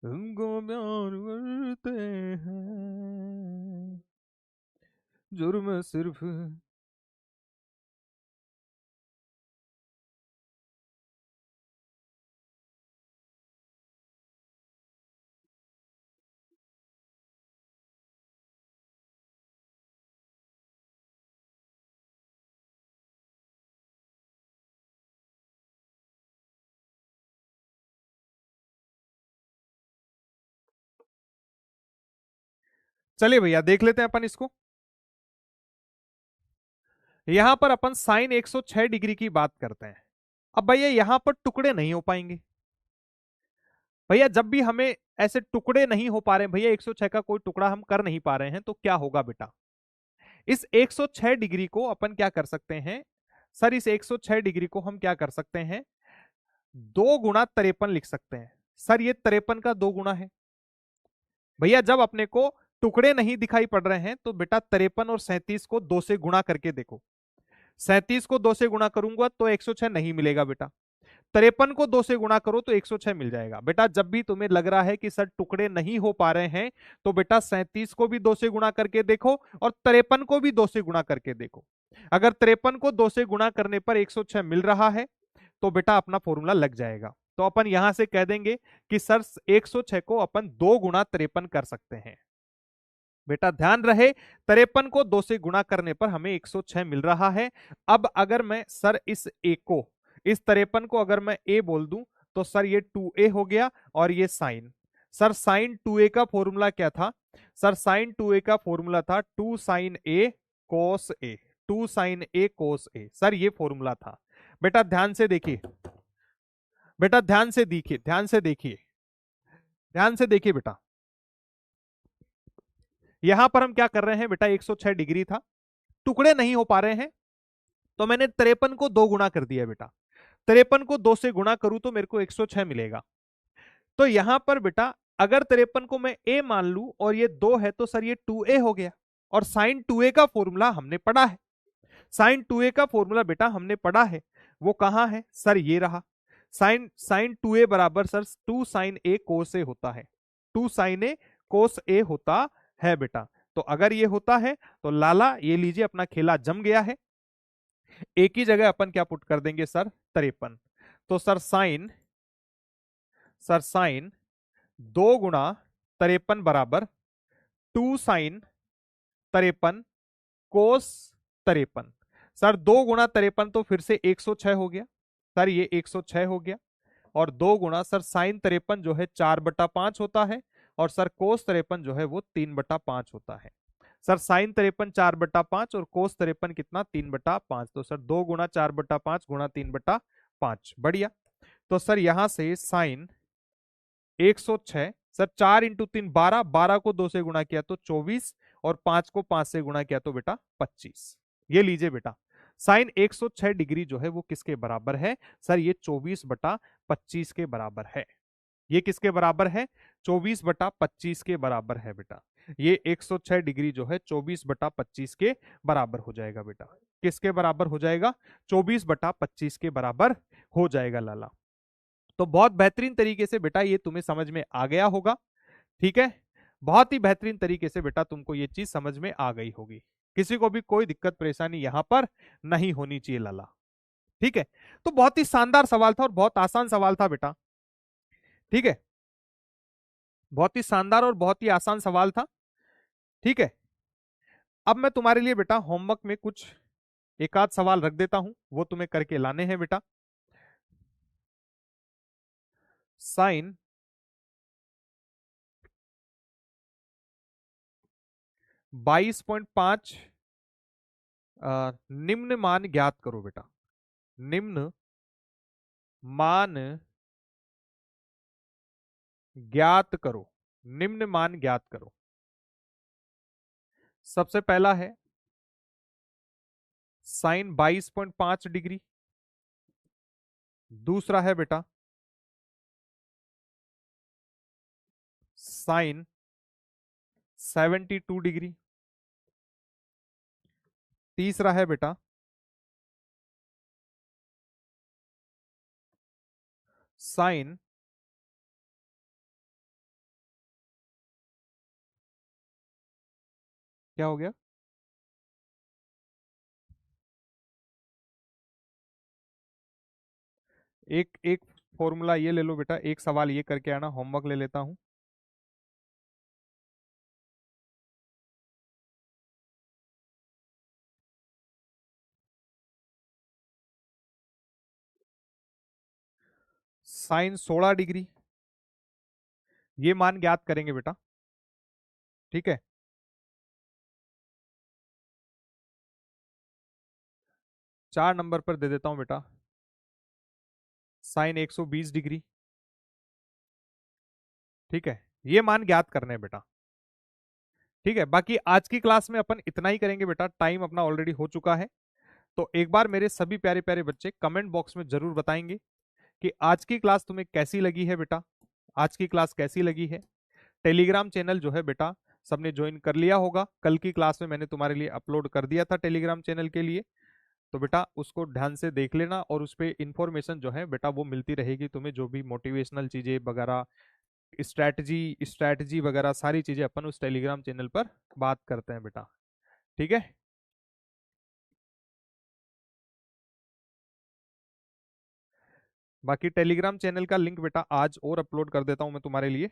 हमको प्यार करते हैं, जुर्म सिर्फ। चलिए भैया देख लेते हैं अपन इसको। यहां पर अपन साइन 106 डिग्री की बात करते हैं। अब भैया यहां पर टुकड़े नहीं हो पाएंगे भैया, जब भी हमें ऐसे टुकड़े नहीं हो पा रहे हैं भैया, 106 का कोई टुकड़ा हम कर नहीं पा रहे हैं, तो क्या होगा बेटा। इस 106 डिग्री को अपन क्या कर सकते हैं सर, इस 106 डिग्री को हम क्या कर सकते हैं, 2 गुणा 53 लिख सकते हैं। सर ये 53 का 2 गुना है भैया। जब अपने को टुकड़े नहीं दिखाई पड़ रहे हैं तो बेटा 53 और 37 को 2 से गुणा करके देखो। 37 को 2 से गुणा करूंगा तो 106 नहीं मिलेगा बेटा, 53 को 2 से गुणा करो तो 106 मिल जाएगा बेटा। जब भी तुम्हें लग रहा है कि सर टुकड़े नहीं हो पा रहे हैं, तो बेटा 37 को भी 2 से गुणा करके देखो और 53 को भी 2 से गुणा करके देखो। अगर 53 को 2 से गुणा करने पर 106 मिल रहा है तो बेटा अपना फॉर्मूला लग जाएगा। तो अपन यहां से कह देंगे कि सर 106 को अपन 2 गुणा 53 कर सकते हैं। बेटा ध्यान रहे 53 को 2 से गुणा करने पर हमें 106 मिल रहा है। अब अगर मैं सर इस ए को, इस 53 को अगर मैं ए बोल दूं तो सर ये 2a हो गया, और ये साइन, सर साइन 2a का फॉर्मूला क्या था? सर साइन 2a का फॉर्मूला था 2 sign a cos A, 2 sign a cos A, sir ये फॉर्मूला था। बेटा ध्यान से देखिए, बेटा ध्यान से देखिए, ध्यान से देखिए, ध्यान से देखिए बेटा, यहां पर हम क्या कर रहे हैं बेटा, 106 डिग्री था, टुकड़े नहीं हो पा रहे हैं, तो मैंने 53 को 2 गुना कर दिया बेटा। 53 को 2 से गुणा करूं तो मेरे को 106 मिलेगा। तो यहां पर बेटा अगर 53 को मैं ए मान लूं और ये 2 है तो सर ये 2a हो गया, और साइन 2a का फॉर्मूला हमने पढ़ा है, साइन 2a का फॉर्मूला बेटा हमने पढ़ा है, वो कहां है सर, ये रहा। साइन साइन 2a बराबर सर 2 साइन ए कोस ए होता है, 2 साइन ए कोस ए होता है बेटा। तो अगर ये होता है तो लाला ये लीजिए अपना खेला जम गया है। एक ही जगह अपन क्या पुट कर देंगे सर, 53। तो सर साइन 2 गुणा 53 बराबर 2 साइन 53 कोस 53। सर 2 गुणा 53 तो फिर से 106 हो गया, सर ये 106 हो गया, और 2 गुणा सर साइन 53 जो है 4/5 होता है, और सर कोस 53 जो है वो 3/5 होता है। सर साइन 53 4/5 और कोस 53 कितना, 3/5, तो सर 2 गुणा 4/5 गुणा 3/5, बढ़िया। तो सर यहां से साइन 106, सर 4 × 3 12, 12 को 2 से गुणा किया तो 24, और 5 को 5 से गुणा किया तो बेटा 25। ये लीजिए बेटा साइन 106 डिग्री जो है वो किसके बराबर है, सर ये 24/25 के बराबर है। ये किसके बराबर है, 24/25 के बराबर है बेटा। ये 106 डिग्री जो है 24/25 के बराबर हो जाएगा बेटा। किसके बराबर हो जाएगा, 24/25 के बराबर हो जाएगा लाला। तो बहुत बेहतरीन तरीके से बेटा ये तुम्हें समझ में आ गया होगा, ठीक है, बहुत ही बेहतरीन तरीके से बेटा तुमको ये चीज समझ में आ गई होगी, किसी को भी कोई दिक्कत परेशानी यहां पर नहीं होनी चाहिए लाला, ठीक है। तो बहुत ही शानदार सवाल था और बहुत आसान सवाल था बेटा, ठीक है, बहुत ही शानदार और बहुत ही आसान सवाल था, ठीक है। अब मैं तुम्हारे लिए बेटा होमवर्क में कुछ एक आध सवाल रख देता हूं, वो तुम्हें करके लाने हैं बेटा। साइन 22.5 निम्न मान ज्ञात करो बेटा, निम्न मान ज्ञात करो, निम्न मान ज्ञात करो। सबसे पहला है साइन 22.5 डिग्री, दूसरा है बेटा साइन 72 डिग्री, तीसरा है बेटा साइन क्या हो गया, एक एक फॉर्मूला ये ले लो बेटा, एक सवाल ये करके आना, होमवर्क ले लेता हूं। साइन 16 डिग्री, ये मान ज्ञात करेंगे बेटा, ठीक है। 4 नंबर पर दे देता हूं बेटा साइन 120 डिग्री, ठीक है, ये मान ज्ञात करने हैं बेटा, ठीक है। बाकी आज की क्लास में अपन इतना ही करेंगे बेटा, टाइम अपना ऑलरेडी हो चुका है। तो एक बार मेरे सभी प्यारे प्यारे बच्चे कमेंट बॉक्स में जरूर बताएंगे कि आज की क्लास तुम्हें कैसी लगी है बेटा, आज की क्लास कैसी लगी है। टेलीग्राम चैनल जो है बेटा सबने ज्वाइन कर लिया होगा, कल की क्लास में मैंने तुम्हारे लिए अपलोड कर दिया था टेलीग्राम चैनल के लिए, तो बेटा उसको ध्यान से देख लेना, और उस पर इंफॉर्मेशन जो है बेटा वो मिलती रहेगी तुम्हें, जो भी मोटिवेशनल चीजें वगैरह, स्ट्रैटेजी स्ट्रैटेजी वगैरह सारी चीजें अपन उस टेलीग्राम चैनल पर बात करते हैं बेटा, ठीक है। बाकी टेलीग्राम चैनल का लिंक बेटा आज और अपलोड कर देता हूं मैं तुम्हारे लिए,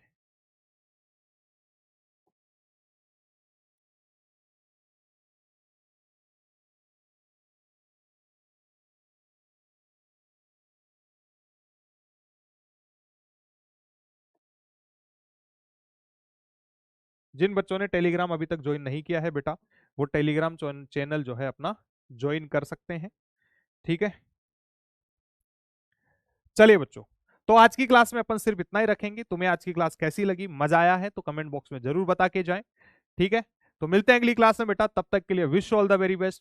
जिन बच्चों ने टेलीग्राम अभी तक ज्वाइन नहीं किया है बेटा, वो टेलीग्राम चैनल जो है अपना ज्वाइन कर सकते हैं। ठीक है, चलिए बच्चों, तो आज की क्लास में अपन सिर्फ इतना ही रखेंगे। तुम्हें आज की क्लास कैसी लगी, मजा आया है तो कमेंट बॉक्स में जरूर बता के जाएं। ठीक है, तो मिलते हैं अगली क्लास में बेटा, तब तक के लिए wish all the very best.